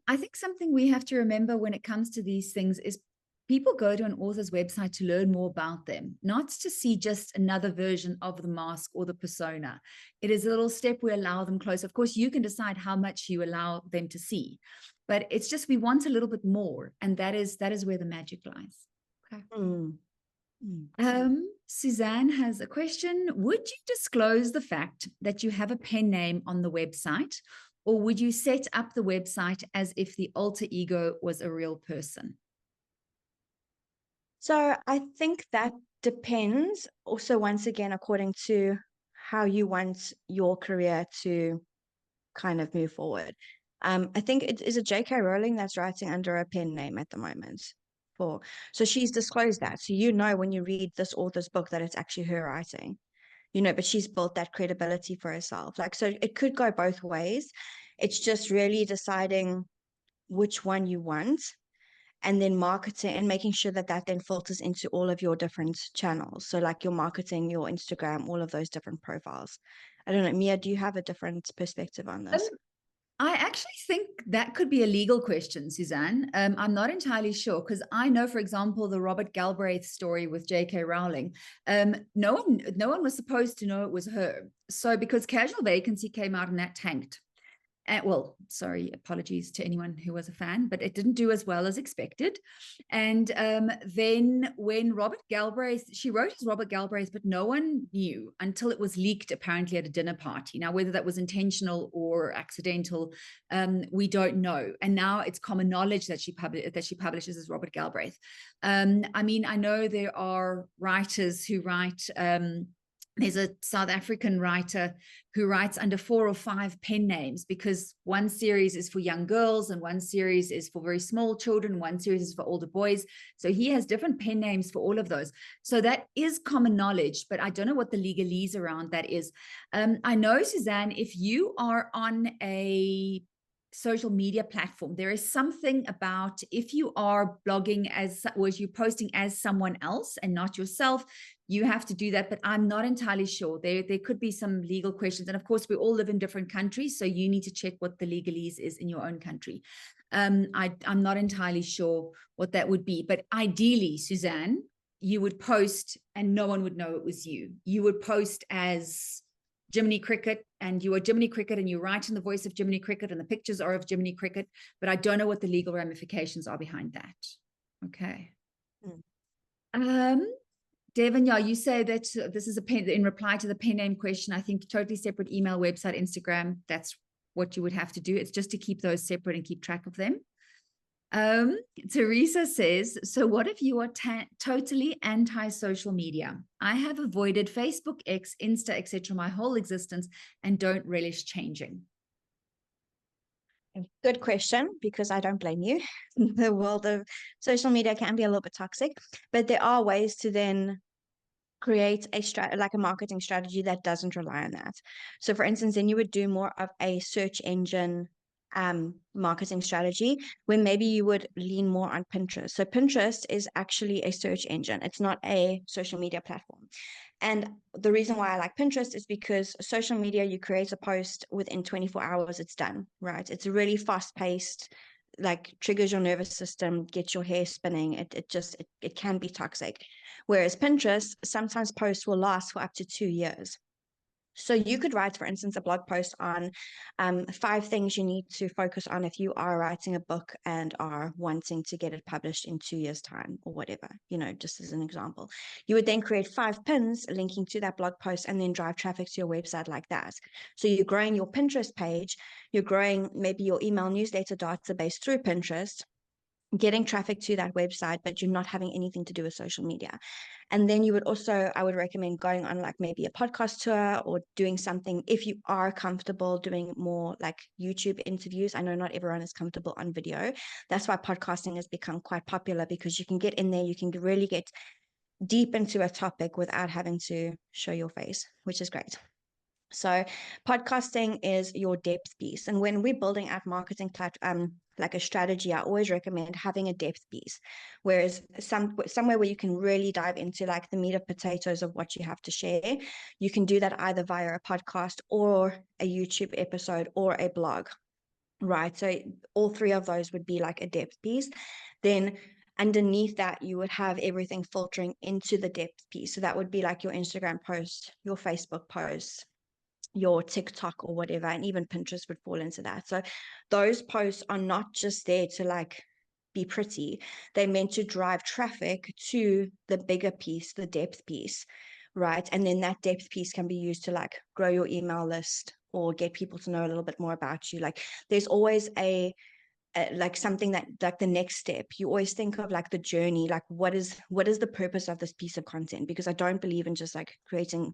I think something we have to remember when it comes to these things is people go to an author's website to learn more about them, not to see just another version of the mask or the persona. It is a little step we allow them close. Of course, you can decide how much you allow them to see, but it's just we want a little bit more, and that is where the magic lies. Okay. Suzanne has a question. Would you disclose the fact that you have a pen name on the website, or would you set up the website as if the alter ego was a real person? So I think that depends also, once again, according to how you want your career to kind of move forward. I think it is a J.K. Rowling that's writing under a pen name at the moment. So she's disclosed that. So you know when you read this author's book that it's actually her writing, but she's built that credibility for herself. Like, so it could go both ways. It's just really deciding which one you want and then marketing and making sure that that then filters into all of your different channels. So like your marketing, your Instagram, all of those different profiles. I don't know, Mia, do you have a different perspective on this? I actually think that could be a legal question, Suzanne. I'm not entirely sure because I know, for example, the Robert Galbraith story with J.K. Rowling. No one was supposed to know it was her. So because Casual Vacancy came out and that tanked, well, sorry, apologies to anyone who was a fan, but it didn't do as well as expected. And then when Robert Galbraith, she wrote as Robert Galbraith, but no one knew until it was leaked apparently at a dinner party. Now, whether that was intentional or accidental, we don't know. And now it's common knowledge that she publishes as Robert Galbraith. I mean, I know there are writers who write. There's a South African writer who writes under 4 or 5 pen names because one series is for young girls and one series is for very small children. One series is for older boys. So he has different pen names for all of those. So that is common knowledge, but I don't know what the legalese around that is. I know, Suzanne, if you are on a social media platform, there is something about if you are blogging was you posting as someone else and not yourself, you have to do that, but I'm not entirely sure. There could be some legal questions. And of course, we all live in different countries, so you need to check what the legalese is in your own country. I'm not entirely sure what that would be, but ideally, Suzanne, you would post and no one would know it was you. You would post as Jiminy Cricket, and you are Jiminy Cricket, and you write in the voice of Jiminy Cricket, and the pictures are of Jiminy Cricket, but I don't know what the legal ramifications are behind that. Okay. Devin, yeah, you say that this is in reply to the pen name question. I think totally separate email, website, Instagram. That's what you would have to do. It's just to keep those separate and keep track of them. Teresa says, so what if you are totally anti-social media? I have avoided Facebook, X, Insta, etc. my whole existence and don't relish changing. Good question, because I don't blame you. The world of social media can be a little bit toxic, but there are ways to then create a marketing strategy that doesn't rely on that. So for instance, then you would do more of a search engine marketing strategy where maybe you would lean more on Pinterest. So Pinterest is actually a search engine. It's not a social media platform. And the reason why I like Pinterest is because social media, you create a post within 24 hours, it's done, right? It's really fast paced, like triggers your nervous system, gets your hair spinning. It can be toxic. Whereas Pinterest, sometimes posts will last for up to 2 years. So you could write, for instance, a blog post on 5 things you need to focus on if you are writing a book and are wanting to get it published in 2 years' time or whatever, just as an example. You would then create 5 pins linking to that blog post and then drive traffic to your website like that. So you're growing your Pinterest page, you're growing maybe your email newsletter database through Pinterest, getting traffic to that website, but you're not having anything to do with social media. And then I would recommend going on like maybe a podcast tour or doing something if you are comfortable doing more like YouTube interviews. I know not everyone is comfortable on video. That's why podcasting has become quite popular, because you can get in there, you can really get deep into a topic without having to show your face, which is great. So podcasting is your depth piece. And when we're building out marketing like a strategy, I always recommend having a depth piece. Whereas somewhere where you can really dive into like the meat of potatoes of what you have to share, you can do that either via a podcast or a YouTube episode or a blog, right? So all three of those would be like a depth piece. Then underneath that, you would have everything filtering into the depth piece. So that would be like your Instagram post, your Facebook post, your TikTok or whatever, and even Pinterest would fall into that. So those posts are not just there to like be pretty, they're meant to drive traffic to the bigger piece, the depth piece, right? And then that depth piece can be used to like grow your email list or get people to know a little bit more about you. Like there's always like something that like the next step. You always think of like the journey, like what is the purpose of this piece of content? Because I don't believe in just like creating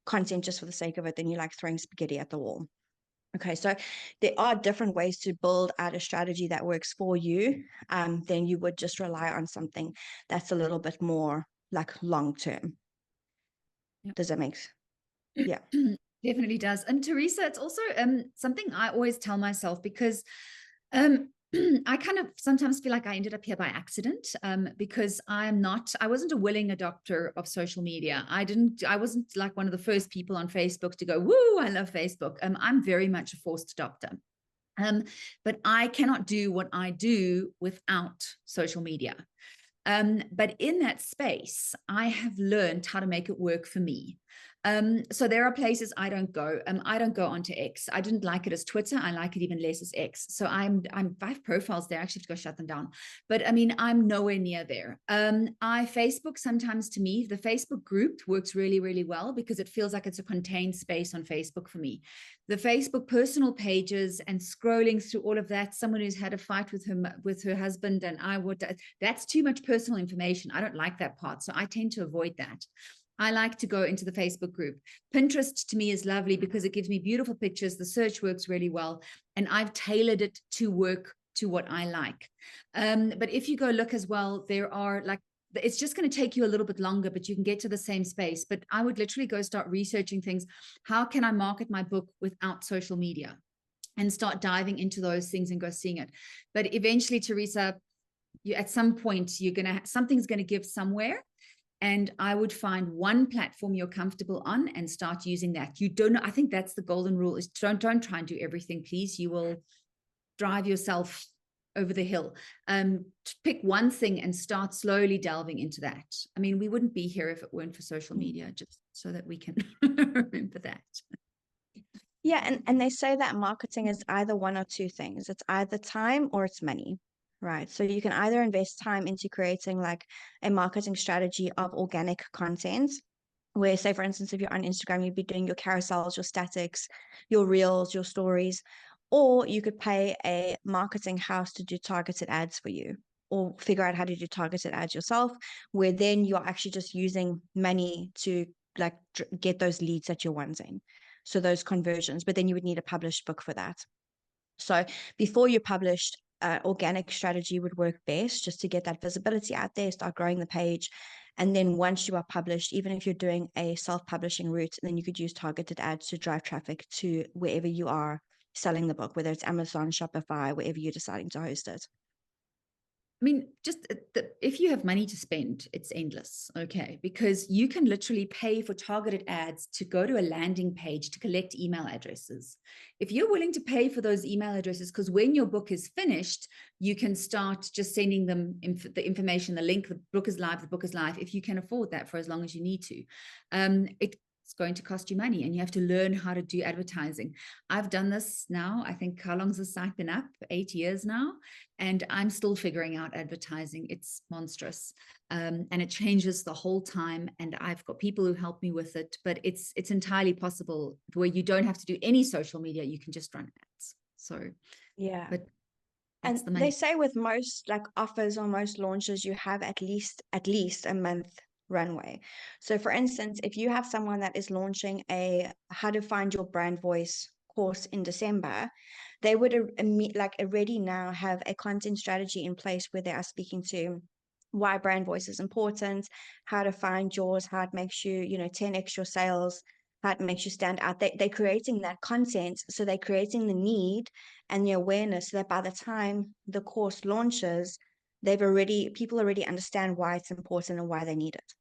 content just for the sake of it, then you're like throwing spaghetti at the wall. Okay, so there are different ways to build out a strategy that works for you. Then you would just rely on something that's a little bit more like long term. Yep. Does that make sense? Yeah. Definitely does. And Teresa, it's also something I always tell myself, because I kind of sometimes feel like I ended up here by accident, because I wasn't a willing adopter of social media. I wasn't like one of the first people on Facebook to go, woo, I love Facebook. I'm very much a forced adopter. But I cannot do what I do without social media. But in that space, I have learned how to make it work for me. So there are places I don't go. I don't go onto X. I didn't like it as Twitter. I like it even less as X. So I have profiles there. I actually have to go shut them down. But I mean, I'm nowhere near there. Facebook sometimes, to me, the Facebook group works really, really well because it feels like it's a contained space on Facebook for me. The Facebook personal pages and scrolling through all of that, someone who's had a fight with her husband, and that's too much personal information. I don't like that part. So I tend to avoid that. I like to go into the Facebook group. Pinterest to me is lovely because it gives me beautiful pictures. The search works really well, and I've tailored it to work to what I like. But if you go look as well, there are like, it's just going to take you a little bit longer, but you can get to the same space. But I would literally go start researching things. How can I market my book without social media? And start diving into those things and go seeing it. But eventually, Teresa, at some point, something's going to give somewhere. And I would find one platform you're comfortable on and start using that. I think that's the golden rule, is don't try and do everything, please. You will drive yourself over the hill. Pick one thing and start slowly delving into that. I mean, we wouldn't be here if it weren't for social media, just so that we can remember that. Yeah, and they say that marketing is either one or two things. It's either time or it's money, right? So you can either invest time into creating like a marketing strategy of organic content, where, say, for instance, if you're on Instagram, you'd be doing your carousels, your statics, your reels, your stories, or you could pay a marketing house to do targeted ads for you, or figure out how to do targeted ads yourself, where then you're actually just using money to like get those leads that you're wanting. So those conversions, but then you would need a published book for that. So before you published, organic strategy would work best, just to get that visibility out there, start growing the page. And then once you are published, even if you're doing a self-publishing route, then you could use targeted ads to drive traffic to wherever you are selling the book, whether it's Amazon, Shopify, wherever you're deciding to host it. I mean, just if you have money to spend, it's endless, okay? Because you can literally pay for targeted ads to go to a landing page to collect email addresses. If you're willing to pay for those email addresses, because when your book is finished, you can start just sending them the information, the link, the book is live, if you can afford that for as long as you need to. It's going to cost you money, and you have to learn how to do advertising. I've done this now. I think, how long's the site been up? 8 years now. And I'm still figuring out advertising. It's monstrous. And it changes the whole time. And I've got people who help me with it, but it's entirely possible where you don't have to do any social media. You can just run ads. So, yeah. But and they say with most like offers or most launches, you have at least a month runway. So for instance, if you have someone that is launching a how to find your brand voice course in December, they would like already now have a content strategy in place where they are speaking to why brand voice is important, how to find yours, how it makes you, 10 extra sales, how it makes you stand out. They're creating that content. So they're creating the need and the awareness so that by the time the course launches, people already understand why it's important and why they need it.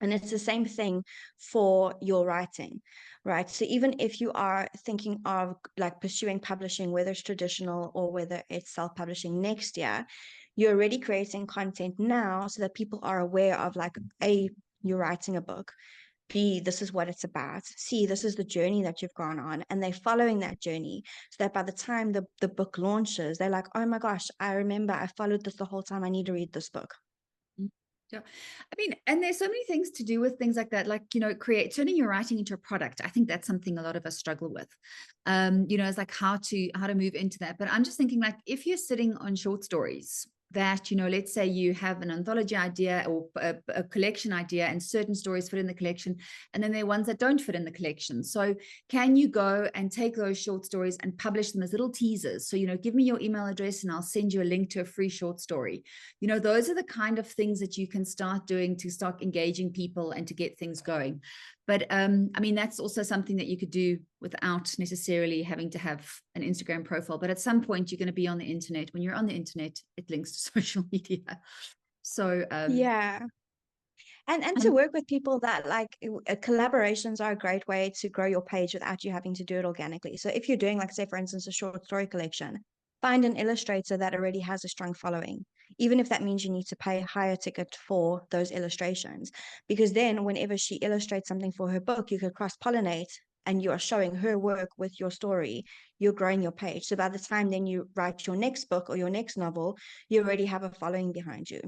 And it's the same thing for your writing, right? So even if you are thinking of like pursuing publishing, whether it's traditional or whether it's self-publishing next year, you're already creating content now so that people are aware of like, A, you're writing a book. B, this is what it's about. C, this is the journey that you've gone on. And they're following that journey so that by the time the book launches, they're like, oh my gosh, I remember I followed this the whole time. I need to read this book. Yeah. I mean, and there's so many things to do with things like that, like, turning your writing into a product. I think that's something a lot of us struggle with. It's like how to move into that. But I'm just thinking, like, if you're sitting on short stories that, let's say you have an anthology idea or a collection idea, and certain stories fit in the collection, and then there are ones that don't fit in the collection. So can you go and take those short stories and publish them as little teasers? So, give me your email address and I'll send you a link to a free short story. Those are the kind of things that you can start doing to start engaging people and to get things going. But I mean, that's also something that you could do without necessarily having to have an Instagram profile. But at some point, you're going to be on the internet. When you're on the internet, it links to social media. So Yeah. And to work with people that like collaborations are a great way to grow your page without you having to do it organically. So if you're doing, like, say, for instance, a short story collection, find an illustrator that already has a strong following, even if that means you need to pay a higher ticket for those illustrations. Because then whenever she illustrates something for her book, you could cross-pollinate and you are showing her work with your story. You're growing your page. So by the time then you write your next book or your next novel, you already have a following behind you.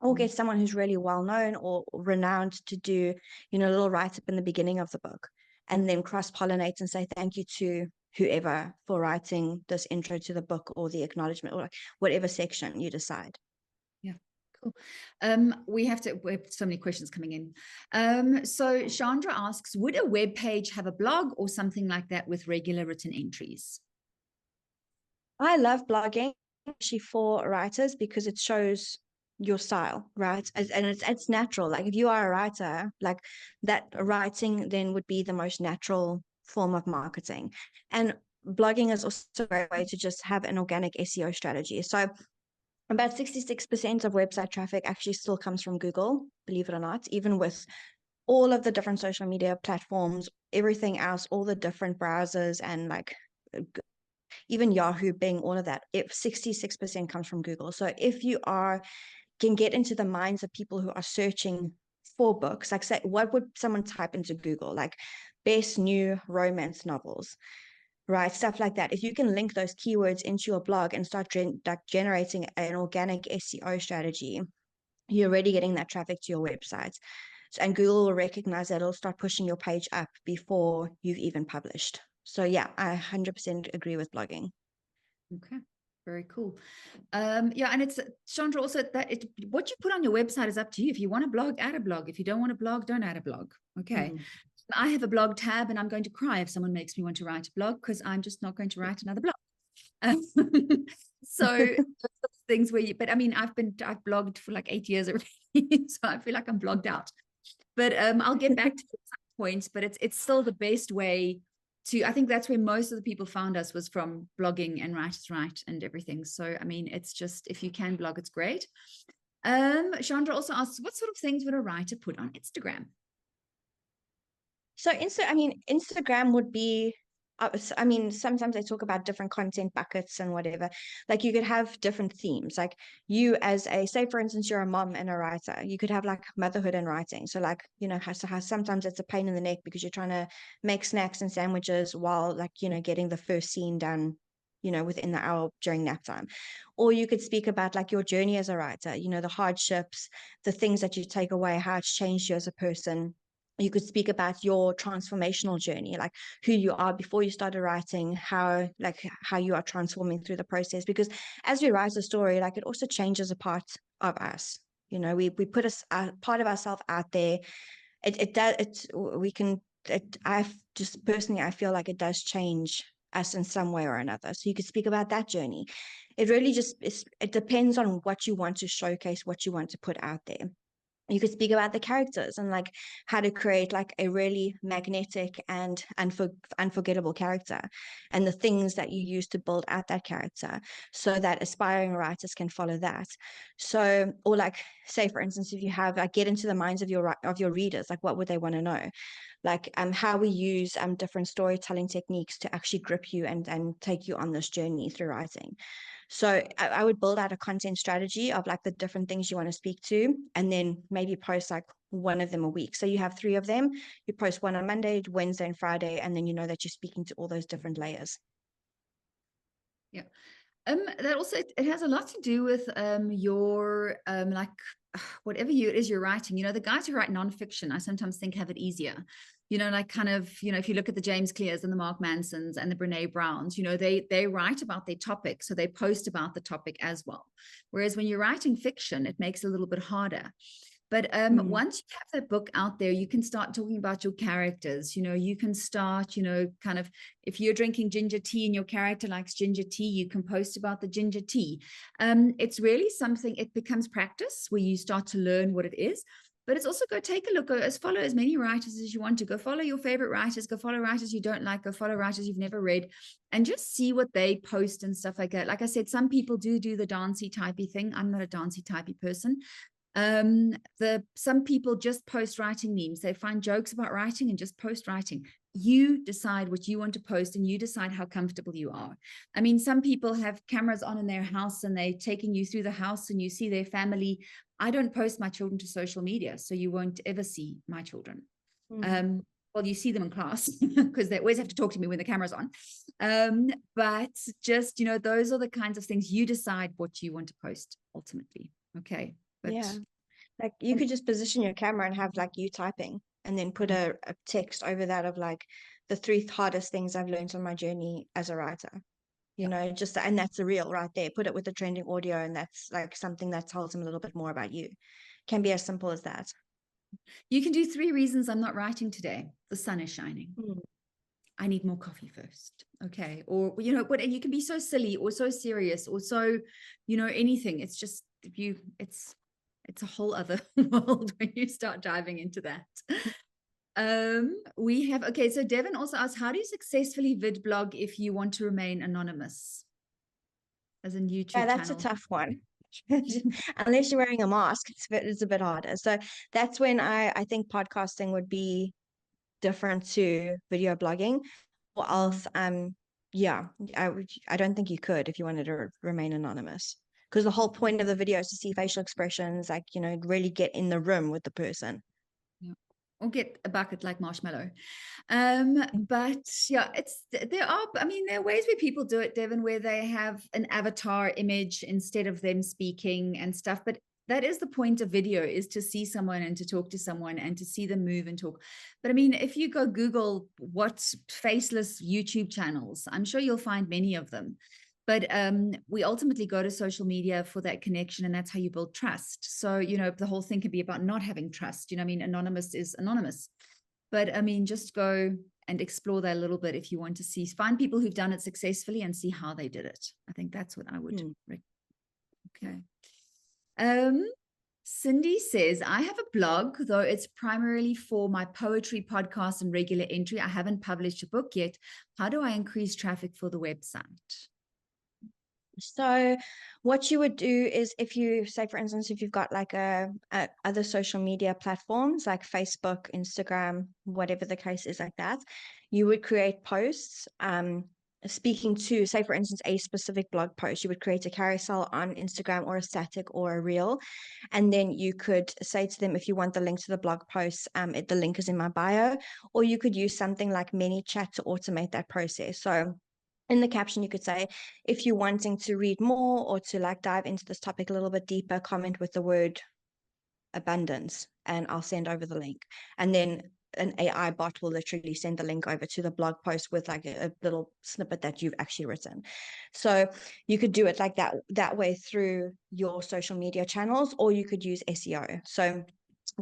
Or get someone who's really well known or renowned to do, a little write up in the beginning of the book, and then cross pollinate and say thank you to whoever for writing this intro to the book or the acknowledgement or whatever section you decide. Yeah, cool. We have so many questions coming in. So Chandra asks, would a web page have a blog or something like that with regular written entries? I love blogging, especially for writers, because it shows your style, right? And it's natural. Like if you are a writer, like that writing then would be the most natural form of marketing. And blogging is also a great way to just have an organic SEO strategy. So about 66% of website traffic actually still comes from Google, believe it or not, even with all of the different social media platforms, everything else, all the different browsers and like even Yahoo, Bing, all of that, 66% comes from Google. So if you can get into the minds of people who are searching for books, like say, what would someone type into Google? Like best new romance novels, right? Stuff like that. If you can link those keywords into your blog and start generating an organic SEO strategy, you're already getting that traffic to your website. And Google will recognize that it'll start pushing your page up before you've even published. So yeah, I 100% agree with blogging. Okay, very cool. Yeah, and it's Chandra also that what you put on your website is up to you. If you want to blog, add a blog. If you don't want to blog, don't add a blog. Okay. I have a blog tab and I'm going to cry if someone makes me want to write a blog because I'm just not going to write another blog. So things but I mean, I've blogged for like 8 years already, so I feel like I'm blogged out. But I'll get back to some points, but it's still the best way I think that's where most of the people found us was from blogging and Writers Write and everything. So, I mean, it's just, if you can blog, it's great. Chandra also asks, what sort of things would a writer put on Instagram? So Instagram would be, I mean, sometimes they talk about different content buckets and whatever. Like you could have different themes. Like you as say, for instance, you're a mom and a writer, you could have like motherhood and writing. So like, how sometimes it's a pain in the neck because you're trying to make snacks and sandwiches while like, getting the first scene done, within the hour during nap time. Or you could speak about like your journey as a writer, the hardships, the things that you take away, how it's changed you as a person. You could speak about your transformational journey, like who you are before you started writing, how you are transforming through the process. Because as we write a story, like it also changes a part of us. We put a part of ourselves out there. I've just personally, I feel like it does change us in some way or another. So you could speak about that journey. It really just it depends on what you want to showcase, what you want to put out there. You could speak about the characters and like how to create like a really magnetic and unforgettable character, and the things that you use to build out that character so that aspiring writers can follow that. So, or like say for instance, if you have like get into the minds of your readers, like what would they want to know? Like how we use different storytelling techniques to actually grip you and take you on this journey through writing. So I would build out a content strategy of like the different things you want to speak to, and then maybe post like one of them a week. So you have 3 of them, you post one on Monday, Wednesday, and Friday, and then you know that you're speaking to all those different layers. Yeah. That also, it has a lot to do with your like whatever it is you're writing. You know, the guys who write nonfiction, I sometimes think have it easier. You know, like kind of, you know, if you look at the James Clears and the Mark Mansons and the Brene Browns, you know, they write about their topic, so they post about the topic as well. Whereas when you're writing fiction, it makes it a little bit harder. But once you have that book out there, you can start talking about your characters. You know, you can start, you know, kind of, if you're drinking ginger tea and your character likes ginger tea, you can post about the ginger tea. It's really something, it becomes practice where you start to learn what it is. But it's also go take a look, go follow as many writers as you want to. Go follow your favorite writers, go follow writers you don't like, go follow writers you've never read, and just see what they post and stuff like that. Like I said, some people do the dancey typey thing. I'm not a dancey typey person. Some people just post writing memes. They find jokes about writing and just post writing. You decide what you want to post, and you decide how comfortable you are. I mean, some people have cameras on in their house and they're taking you through the house and you see their family. I don't post my children to social media, so you won't ever see my children. Well, you see them in class because they always have to talk to me when the camera's on. But just, you know, those are the kinds of things you decide what you want to post ultimately. Okay. But Yeah. Like you could just position your camera and have like you typing, and then put a text over that of like the 3 hardest things I've learned on my journey as a writer. You know, just, and that's a reel right there. Put it with the trending audio, and that's like something that tells them a little bit more about you. Can be as simple as that. you can do 3 reasons I'm not writing today. The sun is shining. I need more coffee first. Okay. Or, you know, but you can be so silly or so serious or so, you know, anything. It's just, it's a whole other world when you start diving into that. We have, okay. So Devin also asked, how do you successfully vid blog if you want to remain anonymous as a YouTube Yeah, that's channel? a tough one. Unless you're wearing a mask, it's a bit harder. So that's when I think podcasting would be different to video blogging. Or else, yeah, I don't think you could if you wanted to remain anonymous, because the whole point of the video is to see facial expressions, like, you know, really get in the room with the person. Yeah. Or get a bucket like Marshmallow. But yeah, I mean, there are ways where people do it, Devin, where they have an avatar image instead of them speaking and stuff. But that is the point of video, is to see someone and to talk to someone and to see them move and talk. But I mean, if you go Google what's faceless YouTube channels, I'm sure you'll find many of them. But we ultimately go to social media for that connection, and that's how you build trust. So, you know, the whole thing could be about not having trust. You know, I mean, anonymous is anonymous. But I mean, just go and explore that a little bit if you want to see, find people who've done it successfully and see how they did it. I think that's what I would Okay. Cindy says, I have a blog, though it's primarily for my poetry podcast and regular entry. I haven't published a book yet. How do I increase traffic for the website? So what you would do is, if you say, for instance, if you've got like a other social media platforms like Facebook, Instagram, whatever the case is like that, you would create posts speaking to, say, for instance, a specific blog post. You would create a carousel on Instagram or a static or a reel, and then you could say to them, if you want the link to the blog post, the link is in my bio, or you could use something like ManyChat to automate that process. So in the caption, you could say, if you're wanting to read more or to like dive into this topic a little bit deeper, comment with the word abundance and I'll send over the link. And then an AI bot will literally send the link over to the blog post with like a little snippet that you've actually written. So you could do it like that way through your social media channels, or you could use SEO. So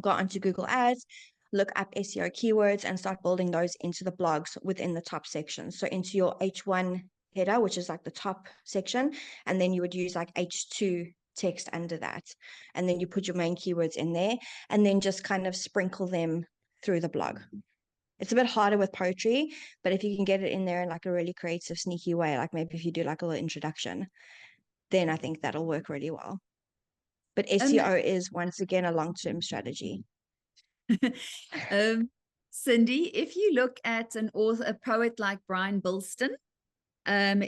go onto Google Ads, look up SEO keywords and start building those into the blogs within the top section. So into your H1 header, which is like the top section, and then you would use like H2 text under that. And then you put your main keywords in there and then just kind of sprinkle them through the blog. It's a bit harder with poetry, but if you can get it in there in like a really creative, sneaky way, like maybe if you do like a little introduction, then I think that'll work really well. But SEO is once again a long-term strategy. um, Cindy, if you look at an author, a poet like Brian Bilston,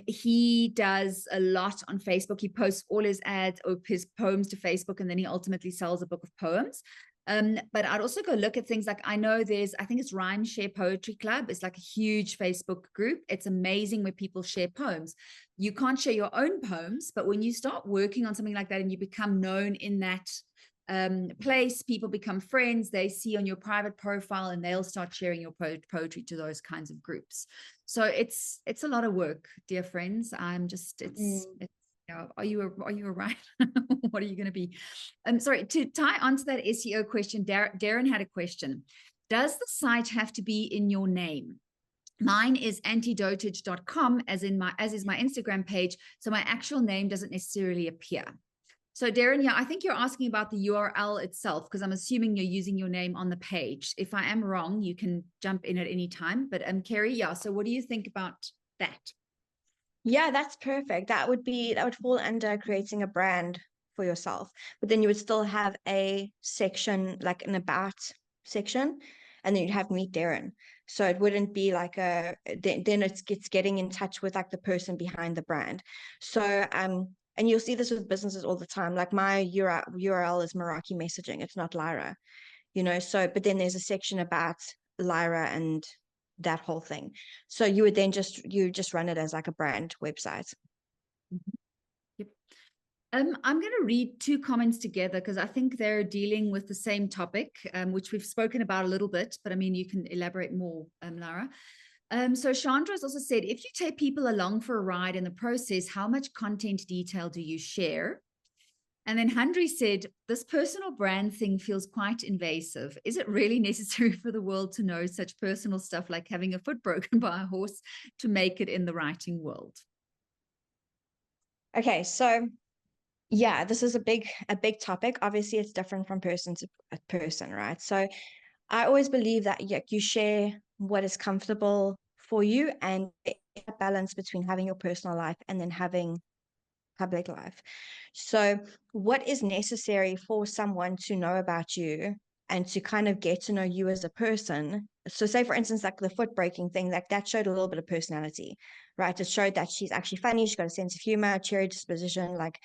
he does a lot on Facebook. He posts all his ads or his poems to Facebook, and then he ultimately sells a book of poems. But I'd also go look at things like, I know I think it's Rhyme Share Poetry Club. It's like a huge Facebook group. It's amazing where people share poems. You can't share your own poems, but when you start working on something like that and you become known in that place, people become friends, they see on your private profile and they'll start sharing your poetry to those kinds of groups. So it's a lot of work, dear friends. I'm just are you a writer? What are you going to be? Sorry, to tie onto that SEO question, Darren had a question. Does the site have to be in your name? Mine is antidotage.com as is my Instagram page, so my actual name doesn't necessarily appear. So Darren, yeah, I think you're asking about the URL itself, because I'm assuming you're using your name on the page. If I am wrong, you can jump in at any time. But Kerry, yeah, so what do you think about that? Yeah, that's perfect. That would fall under creating a brand for yourself. But then you would still have a section, like an about section, and then you'd have Meet Darren. So it wouldn't be like then it's getting in touch with like the person behind the brand. So and you'll see this with businesses all the time. Like my URL is Meraki messaging. It's not Lira, so, but then there's a section about Lira and that whole thing. So you would then just run it as like a brand website. Yep. I'm going to read two comments together because I think they're dealing with the same topic, which we've spoken about a little bit, but I mean, you can elaborate more, Lara. So Chandra has also said, if you take people along for a ride in the process, how much content detail do you share? And then Handry said, this personal brand thing feels quite invasive. Is it really necessary for the world to know such personal stuff like having a foot broken by a horse to make it in the writing world? Okay, so yeah, this is a big topic. Obviously, it's different from person to person, right? So I always believe that you share what is comfortable for you, and a balance between having your personal life and then having public life. So what is necessary for someone to know about you and to kind of get to know you as a person? So say, for instance, like the foot breaking thing, like that showed a little bit of personality, right? It showed that she's actually funny. She's got a sense of humor, cheery disposition, like,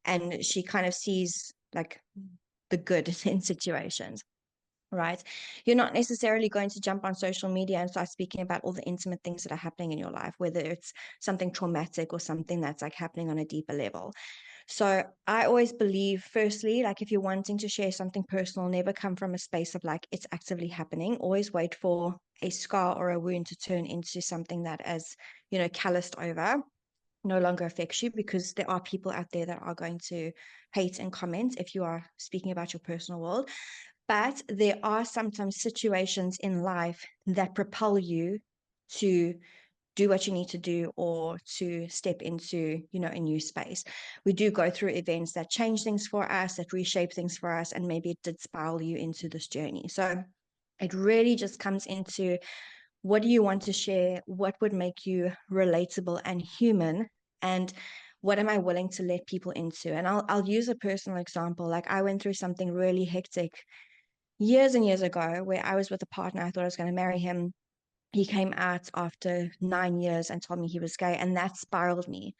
and she kind of sees like the good in situations. Right. You're not necessarily going to jump on social media and start speaking about all the intimate things that are happening in your life, whether it's something traumatic or something that's like happening on a deeper level. So I always believe, firstly, like if you're wanting to share something personal, never come from a space of like it's actively happening. Always wait for a scar or a wound to turn into something that is, calloused over, no longer affects you, because there are people out there that are going to hate and comment if you are speaking about your personal world. But there are sometimes situations in life that propel you to do what you need to do or to step into, a new space. We do go through events that change things for us, that reshape things for us, and maybe it did spiral you into this journey. So it really just comes into, what do you want to share? What would make you relatable and human? And what am I willing to let people into? And I'll use a personal example. Like I went through something really hectic years and years ago where I was with a partner. I thought I was going to marry him. He came out after 9 years and told me he was gay, and that spiraled me,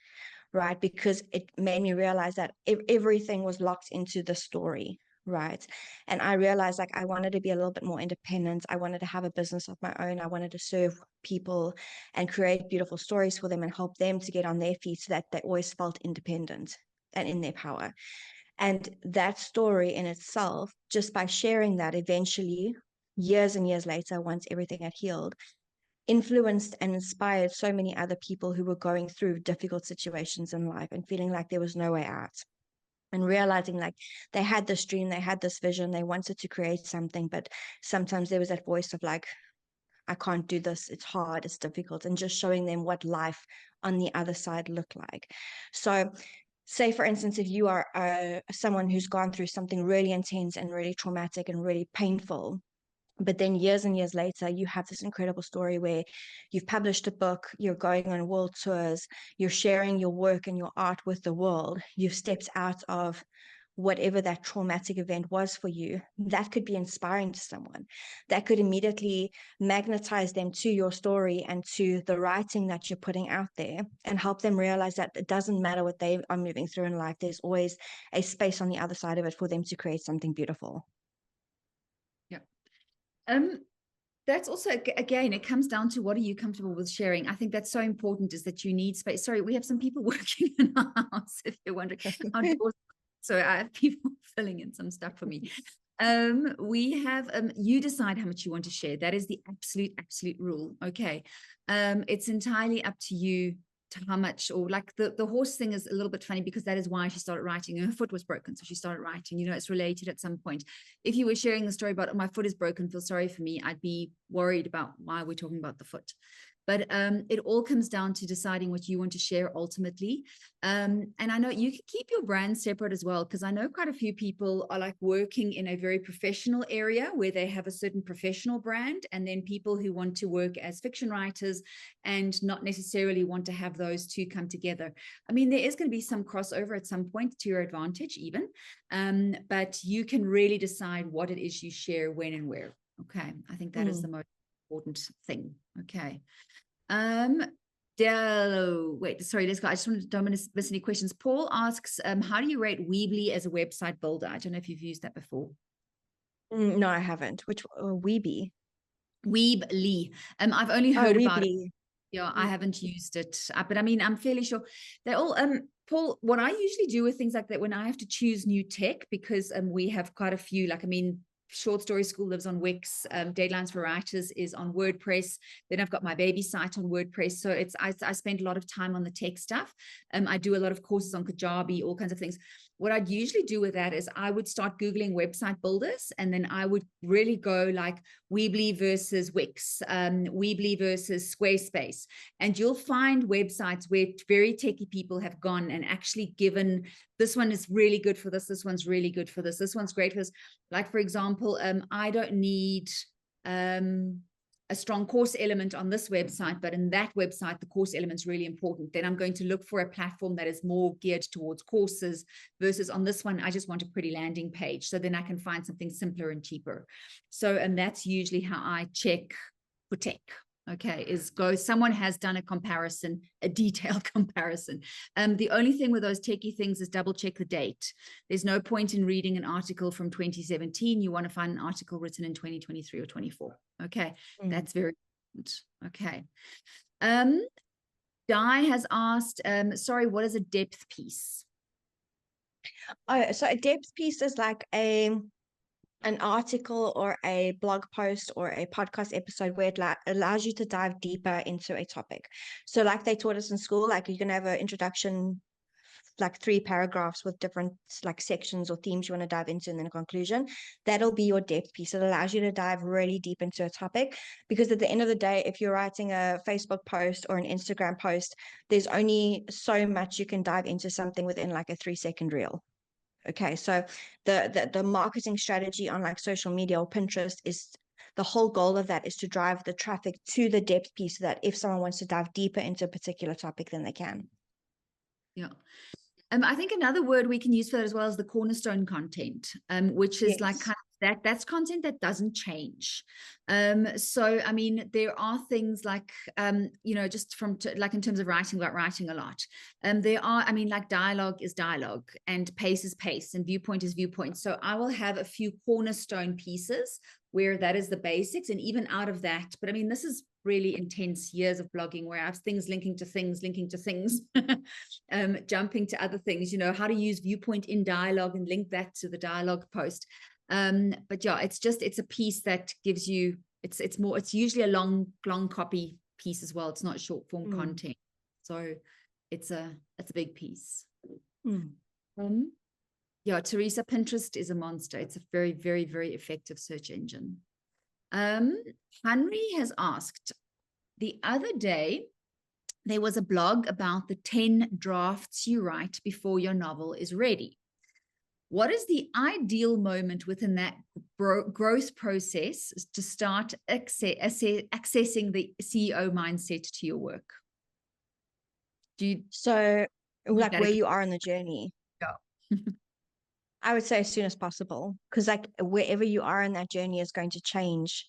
right? Because it made me realize that everything was locked into the story, right? And I realized like I wanted to be a little bit more independent. I wanted to have a business of my own. I wanted to serve people and create beautiful stories for them and help them to get on their feet so that they always felt independent and in their power. And that story in itself, just by sharing that, eventually, years and years later, once everything had healed, influenced and inspired so many other people who were going through difficult situations in life and feeling like there was no way out. And realizing like they had this dream, they had this vision, they wanted to create something, but sometimes there was that voice of like, I can't do this, it's hard, it's difficult, and just showing them what life on the other side looked like. So say, for instance, if you are someone who's gone through something really intense and really traumatic and really painful, but then years and years later, you have this incredible story where you've published a book, you're going on world tours, you're sharing your work and your art with the world, you've stepped out of whatever that traumatic event was for you. That could be inspiring to someone. That could immediately magnetize them to your story and to the writing that you're putting out there, and help them realize that it doesn't matter what they are moving through in life. There's always a space on the other side of it for them to create something beautiful. Yeah. That's also, again, it comes down to what are you comfortable with sharing. I think that's so important, is that you need space. Sorry, we have some people working in our house, if you're wondering. So I have people filling in some stuff for me. We have you decide how much you want to share. That is the absolute rule. Okay. It's entirely up to you to how much, or like the horse thing is a little bit funny, because that is why she started writing. Her foot was broken, so she started writing. You know, it's related at some point. If you were sharing the story about, oh, my foot is broken, feel sorry for me, I'd be worried about why we're talking about the foot. But it all comes down to deciding what you want to share ultimately. And I know you can keep your brand separate as well, because I know quite a few people are like working in a very professional area where they have a certain professional brand, and then people who want to work as fiction writers and not necessarily want to have those two come together. I mean, there is going to be some crossover at some point to your advantage even, but you can really decide what it is you share, when and where. Okay, I think that is the most important thing. Okay. Wait, sorry, let's go. I just don't want to miss any questions. Paul asks, how do you rate Weebly as a website builder? I don't know if you've used that before. No, I haven't. Which Weeby? Weebly. I've only heard about Weebly. it. Yeah, I haven't used it, but I mean, I'm fairly sure they all. Paul, what I usually do with things like that, when I have to choose new tech, because we have quite a few. Like, I mean, Short Story School lives on Wix. Deadlines for Writers is on WordPress. Then I've got my baby site on WordPress. So I spend a lot of time on the tech stuff. I do a lot of courses on Kajabi, all kinds of things. What I'd usually do with that is I would start Googling website builders, and then I would really go like Weebly versus Wix, Weebly versus Squarespace. And you'll find websites where very techie people have gone and actually given, this one is really good for this one's really good for this one's great for this. Like, for example, I don't need a strong course element on this website, but in that website, the course element is really important. Then I'm going to look for a platform that is more geared towards courses, versus on this one, I just want a pretty landing page. So then I can find something simpler and cheaper. So, and that's usually how I check for tech. Okay, is go, someone has done a comparison, a detailed comparison. The only thing with those techie things is double check the date. There's no point in reading an article from 2017. You want to find an article written in 2023 or 24. Okay, that's very important. Okay. Di has asked, sorry, what is a depth piece? So a depth piece is like an article or a blog post or a podcast episode where it allows you to dive deeper into a topic. So like they taught us in school, like you can have an introduction, like 3 paragraphs with different like sections or themes you want to dive into, and then a conclusion. That'll be your depth piece. It allows you to dive really deep into a topic, because at the end of the day, if you're writing a Facebook post or an Instagram post, there's only so much you can dive into something within like a 3-second reel. Okay, so the marketing strategy on like social media or Pinterest is, the whole goal of that is to drive the traffic to the depth piece, so that if someone wants to dive deeper into a particular topic, then they can. Yeah. I think another word we can use for that as well is the cornerstone content, which is like kind of that's content that doesn't change. So, I mean, there are things like, you know, just from like in terms of writing, about writing a lot. There are, I mean, like dialogue is dialogue, and pace is pace, and viewpoint is viewpoint. So I will have a few cornerstone pieces where that is the basics, and even out of that. But I mean, this is really intense years of blogging where I have things linking to things, jumping to other things, you know, how to use viewpoint in dialogue and link that to the dialogue post. But yeah, it's a piece that gives you, it's usually a long copy piece as well. It's not short form content. So it's a big piece. Yeah, Teresa, Pinterest is a monster. It's a very, very, very effective search engine. Henry has asked, the other day, there was a blog about the 10 drafts you write before your novel is ready. What is the ideal moment within that growth process to start accessing the CEO mindset to your work? So like where again? you are in the journey? Yeah. I would say as soon as possible, because like wherever you are in that journey is going to change,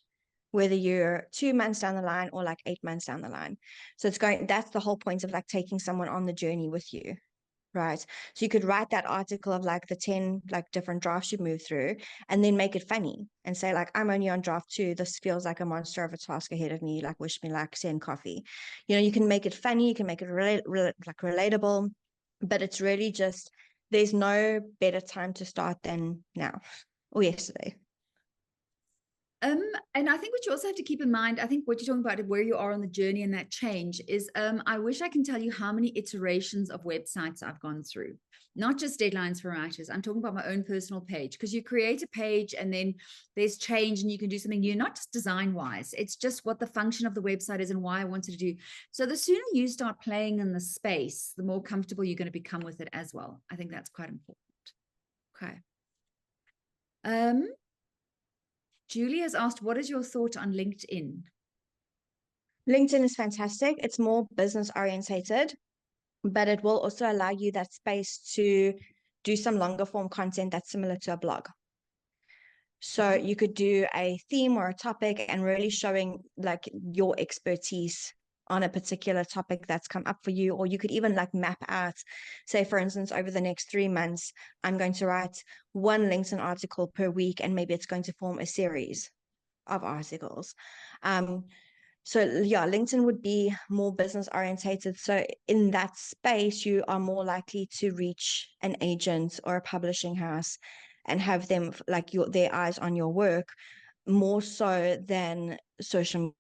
whether you're 2 months down the line or like 8 months down the line. So that's the whole point of like taking someone on the journey with you. Right. So you could write that article of like the 10 like different drafts you move through and then make it funny and say like, I'm only on draft 2. This feels like a monster of a task ahead of me. Like wish me luck, send coffee. You can make it funny. You can make it like relatable, but it's really just, there's no better time to start than now or yesterday. And I think what you also have to keep in mind, I think what you're talking about, where you are on the journey and that change is, I wish I can tell you how many iterations of websites I've gone through, not just deadlines for writers. I'm talking about my own personal page, because you create a page and then there's change and you can do something new, not just design wise. It's just what the function of the website is and why I wanted to do. So the sooner you start playing in the space, the more comfortable you're going to become with it as well. I think that's quite important. Okay. Julie has asked, what is your thought on LinkedIn? LinkedIn is fantastic. It's more business orientated, but it will also allow you that space to do some longer form content that's similar to a blog. So you could do a theme or a topic and really showing like your expertise on a particular topic that's come up for you. Or you could even like map out, say, for instance, over the next 3 months, I'm going to write one LinkedIn article per week, and maybe it's going to form a series of articles. So yeah, LinkedIn would be more business orientated. So in that space, you are more likely to reach an agent or a publishing house and have them like their eyes on your work more so than social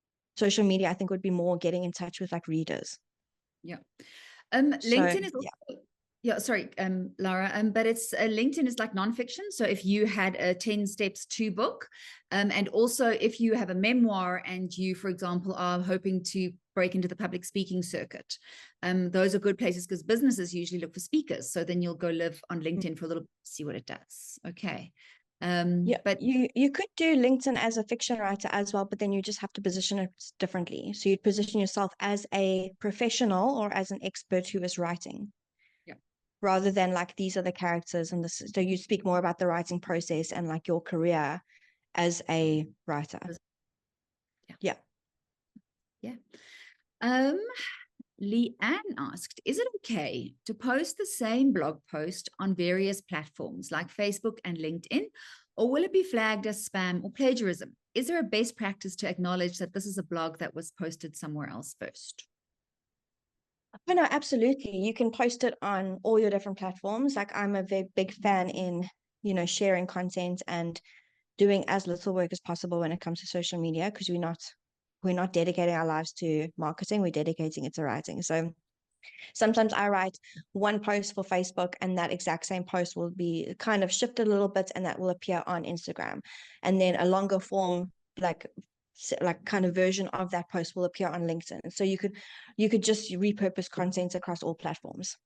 media. I think would be more getting in touch with like readers. Yeah. So LinkedIn is also, yeah, sorry, Lara, but it's LinkedIn is like nonfiction. So if you had a 10 steps to book, and also if you have a memoir and you, for example, are hoping to break into the public speaking circuit, those are good places because businesses usually look for speakers. So then you'll go live on LinkedIn for a little bit, see what it does. Okay. yeah, But you could do LinkedIn as a fiction writer as well, but then you just have to position it differently. So you'd position yourself as a professional or as an expert who is writing. Yeah. Rather than like these are the characters and this. So you speak more about the writing process and like your career as a writer. Yeah. Yeah. Um, Leanne asked, is it okay to post the same blog post on various platforms like Facebook and LinkedIn, or will it be flagged as spam or plagiarism? Is there a best practice to acknowledge that this is a blog that was posted somewhere else first? Oh, no, absolutely. You can post it on all your different platforms. Like I'm a very big fan in, sharing content and doing as little work as possible when it comes to social media, because we're not dedicating our lives to marketing, we're dedicating it to writing. So sometimes I write one post for Facebook and that exact same post will be kind of shifted a little bit and that will appear on Instagram. And then a longer form, like kind of version of that post will appear on LinkedIn. So you could just repurpose content across all platforms.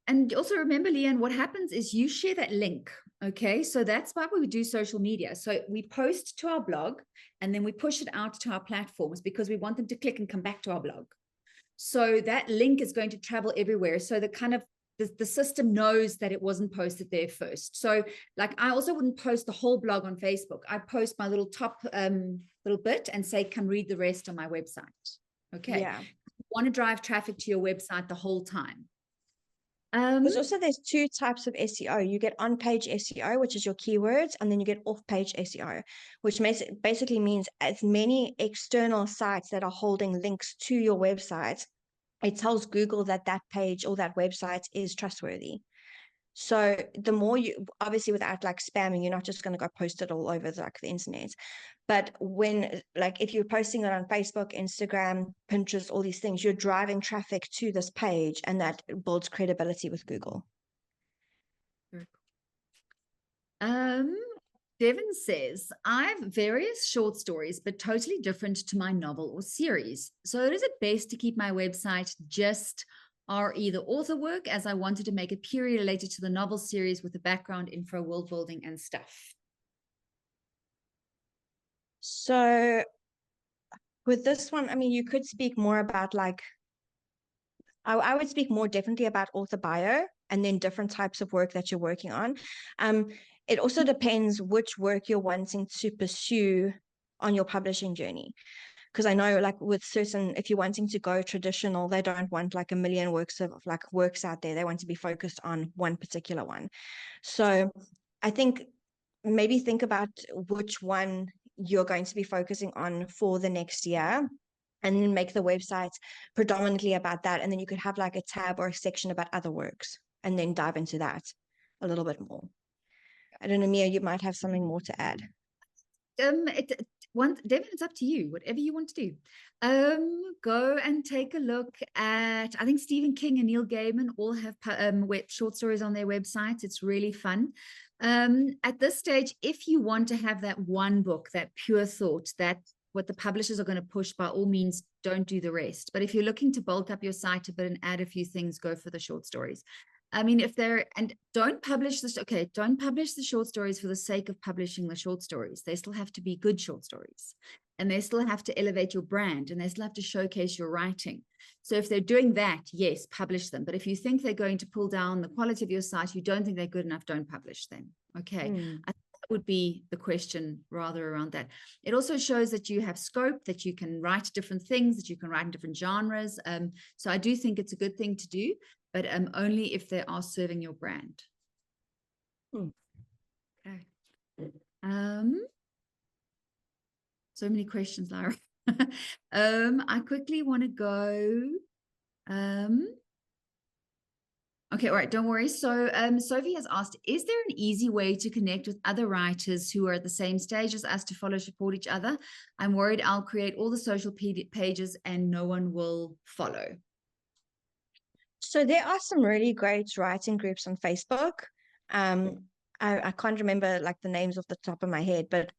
And also remember, Leanne, what happens is you share that link. Okay. So that's why we do social media. So we post to our blog and then we push it out to our platforms because we want them to click and come back to our blog. So that link is going to travel everywhere. So the system knows that it wasn't posted there first. So like I also wouldn't post the whole blog on Facebook. I post my little top little bit and say, come read the rest on my website. Okay. Yeah. You want to drive traffic to your website the whole time. There's two types of SEO. You get on-page SEO, which is your keywords, and then you get off-page SEO, which basically means as many external sites that are holding links to your website, it tells Google that that page or that website is trustworthy. So the more you, obviously without like spamming, you're not just going to go post it all over the internet. But when, like, if you're posting it on Facebook, Instagram, Pinterest, all these things, you're driving traffic to this page and that builds credibility with Google. Um, Devin says, I have various short stories, but totally different to my novel or series. So is it best to keep my website just RE the author work, as I wanted to make a period related to the novel series with the background info, world building, and stuff? So with this one, I mean, you could speak more about like, I would speak more definitely about author bio and then different types of work that you're working on. Um, it also depends which work you're wanting to pursue on your publishing journey. Because I know like with certain, if you're wanting to go traditional, they don't want like a million works of like works out there. They want to be focused on one particular one. So I think maybe think about which one you're going to be focusing on for the next year and then make the website predominantly about that. And then you could have like a tab or a section about other works and then dive into that a little bit more. I don't know, Mia, you might have something more to add. Devin, it's up to you, whatever you want to do. Go and take a look at, I think Stephen King and Neil Gaiman all have short stories on their websites. It's really fun. At this stage, if you want to have that one book, that pure thought, that what the publishers are going to push, by all means, don't do the rest. But if you're looking to bulk up your site a bit and add a few things, go for the short stories. I mean, if they're, and don't publish this, okay, don't publish the short stories for the sake of publishing the short stories. They still have to be good short stories, and they still have to elevate your brand, and they still have to showcase your writing. So if they're doing that, yes, publish them. But if you think they're going to pull down the quality of your site, you don't think they're good enough, don't publish them. Okay. I think that would be the question rather around that. It also shows that you have scope, that you can write different things, that you can write in different genres. So I do think it's a good thing to do, but only if they are serving your brand. Okay. So many questions, Lara. I quickly want to go. Okay, all right, don't worry. So Sophie has asked, is there an easy way to connect with other writers who are at the same stage as us to follow, support each other? I'm worried I'll create all the social pages and no one will follow. So there are some really great writing groups on Facebook. I can't remember like the names off the top of my head, but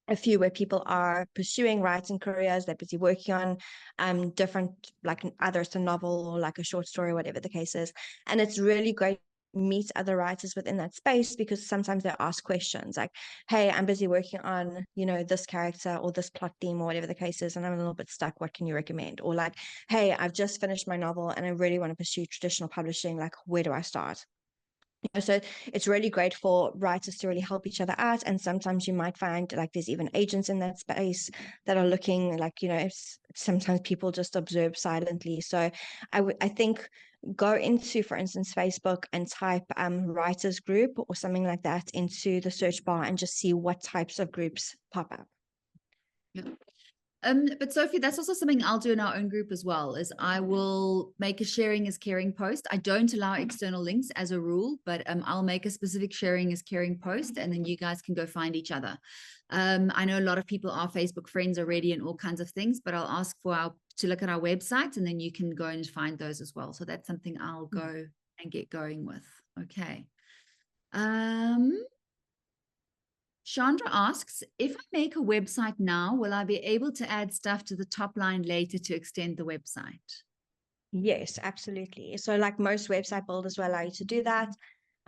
a few where people are pursuing writing careers, they're busy working on different, like either it's a novel or like a short story, whatever the case is. And it's really great to meet other writers within that space, because sometimes they ask questions like, hey, I'm busy working on, you know, this character or this plot theme or whatever the case is, and I'm a little bit stuck. What can you recommend? Or like, hey, I've just finished my novel and I really want to pursue traditional publishing. Like, where do I start? So it's really great for writers to really help each other out. And sometimes you might find like there's even agents in that space that are looking like, you know, sometimes people just observe silently. So I think go into, for instance, Facebook and type writers group or something like that into the search bar and just see what types of groups pop up. Yeah. But Sophie, that's also something I'll do in our own group as well, is I will make a sharing is caring post. I don't allow external links as a rule, but I'll make a specific sharing is caring post, and then you guys can go find each other. I know a lot of people are Facebook friends already and all kinds of things, but I'll ask to look at our website, and then you can go and find those as well. So that's something I'll go and get going with. Okay. Chandra asks, if I make a website now, will I be able to add stuff to the top line later to extend the website? Yes, absolutely. So like most website builders will allow you to do that.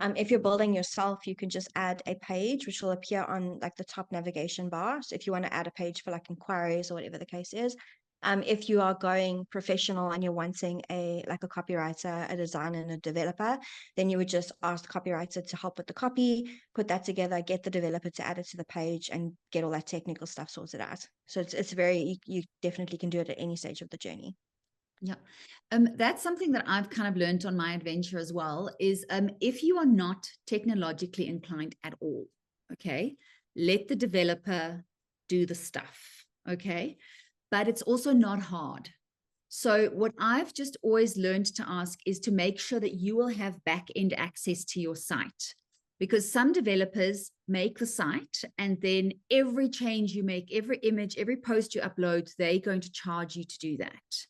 If you're building yourself, you can just add a page which will appear on like the top navigation bar. So if you want to add a page for like inquiries or whatever the case is, if you are going professional and you're wanting a copywriter, a designer, and a developer, then you would just ask the copywriter to help with the copy, put that together, get the developer to add it to the page, and get all that technical stuff sorted out. So it's very, you definitely can do it at any stage of the journey. Yeah. That's something that I've kind of learned on my adventure as well, is if you are not technologically inclined at all, okay, let the developer do the stuff, okay? But it's also not hard. So what I've just always learned to ask is to make sure that you will have back-end access to your site, because some developers make the site and then every change you make, every image, every post you upload, they're going to charge you to do that.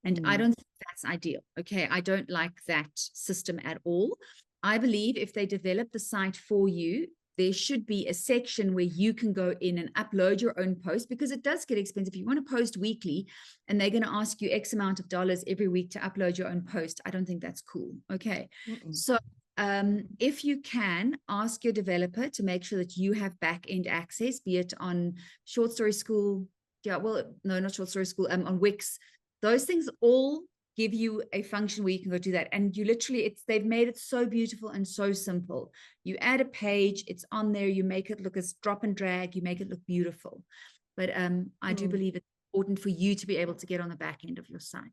And I don't think that's ideal. Okay. I don't like that system at all. I believe if they develop the site for you, there should be a section where you can go in and upload your own post, because it does get expensive. If you want to post weekly and they're going to ask you X amount of dollars every week to upload your own post, I don't think that's cool. Okay. So if you can, ask your developer to make sure that you have back-end access, be it on Short Story School. Yeah, well, no, not Short Story School, on Wix. Those things all give you a function where you can go do that. And you literally, they've made it so beautiful and so simple. You add a page, it's on there, you make it look as drop and drag, you make it look beautiful. But I do believe it's important for you to be able to get on the back end of your site.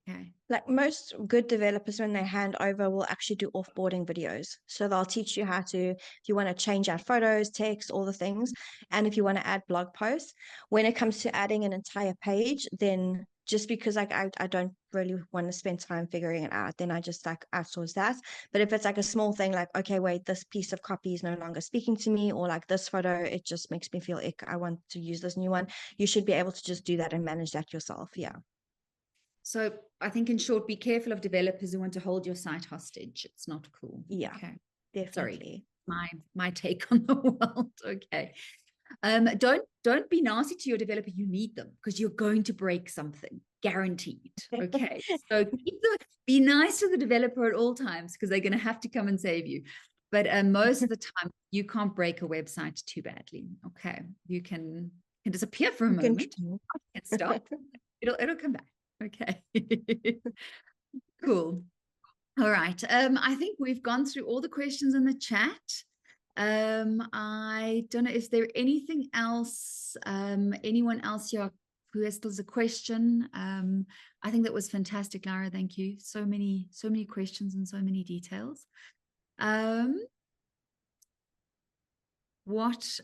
Okay. Like most good developers, when they hand over, will actually do offboarding videos. So they'll teach you how to, if you want to change out photos, text, all the things. And if you want to add blog posts, when it comes to adding an entire page, then just because like I don't really want to spend time figuring it out, then I just like outsource that. But if it's like a small thing, like, okay, wait, this piece of copy is no longer speaking to me, or like this photo, it just makes me feel ick, I want to use this new one. You should be able to just do that and manage that yourself. Yeah. So I think, in short, be careful of developers who want to hold your site hostage. It's not cool. Yeah, okay. definitely. Sorry, my take on the world. Okay. Don't be nasty to your developer. You need them because you're going to break something, guaranteed. Okay. So be nice to the developer at all times, because they're going to have to come and save you. But most of the time, you can't break a website too badly. Okay. You can disappear for a moment and stop. It'll come back. Okay. Cool. All right. I think we've gone through all the questions in the chat. I don't know if there anything else, anyone else here who has still a question. I think that was fantastic, Lara. Thank you. So many questions and so many details. What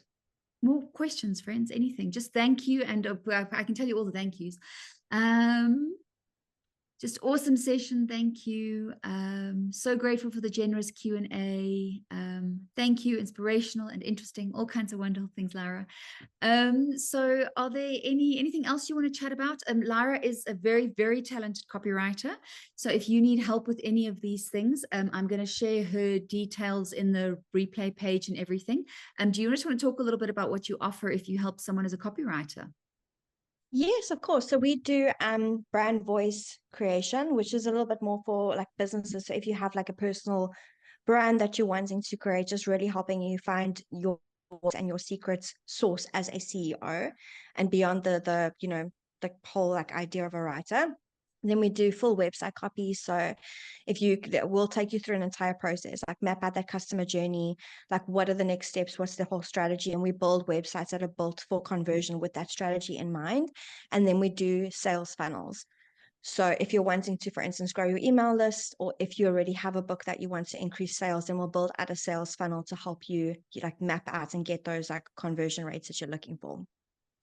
more questions, friends? Anything? Just thank you. And I can tell you all the thank yous. Just awesome session. Thank you. So grateful for the generous Q&A. Thank you. Inspirational and interesting. All kinds of wonderful things, Lara. So are there anything else you want to chat about? Lara is a very, very talented copywriter. So if you need help with any of these things, I'm going to share her details in the replay page and everything. Do you just want to talk a little bit about what you offer if you help someone as a copywriter? Yes, of course. So we do brand voice creation, which is a little bit more for like businesses. So if you have like a personal brand that you're wanting to create, just really helping you find your voice and your secret sauce as a CEO and beyond the the whole like idea of a writer. And then we do full website copy. So we'll take you through an entire process, like map out that customer journey, like what are the next steps, what's the whole strategy, and we build websites that are built for conversion with that strategy in mind. And then we do sales funnels. So if you're wanting to, for instance, grow your email list, or if you already have a book that you want to increase sales, then we'll build out a sales funnel to help you like map out and get those like conversion rates that you're looking for.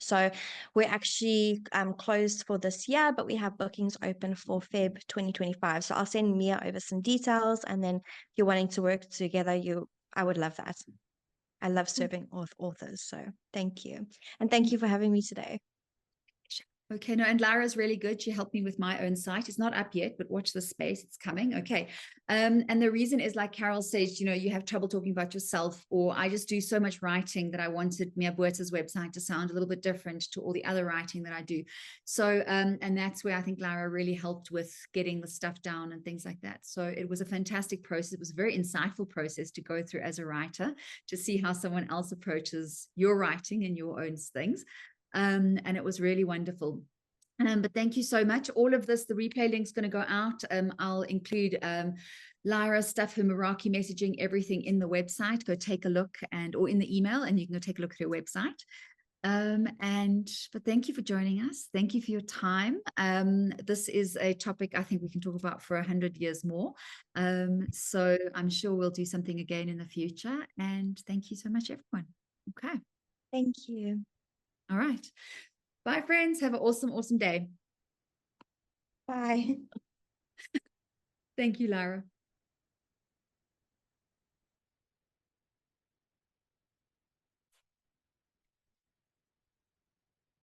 So we're actually closed for this year, but we have bookings open for Feb 2025. So I'll send Mia over some details, and then if you're wanting to work together, I would love that. I love serving authors. So thank you. And thank you for having me today. Okay, no, and Lara's really good. She helped me with my own site. It's not up yet, but watch the space. It's coming. Okay. And the reason is, like Carol says, you have trouble talking about yourself, or I just do so much writing that I wanted Mia Buerta's website to sound a little bit different to all the other writing that I do. So, and that's where I think Lara really helped with getting the stuff down and things like that. So it was a fantastic process. It was a very insightful process to go through as a writer, to see how someone else approaches your writing and your own things. And it was really wonderful. But thank you so much. All of this, the replay link's going to go out. I'll include Lira's stuff, her Meraki messaging, everything in the website. Go take a look, or in the email, and you can go take a look at her website. But thank you for joining us. Thank you for your time. This is a topic I think we can talk about for 100 years more. So I'm sure we'll do something again in the future. And thank you so much, everyone. Okay. Thank you. All right. Bye, friends. Have an awesome, awesome day. Bye. Thank you, Lara.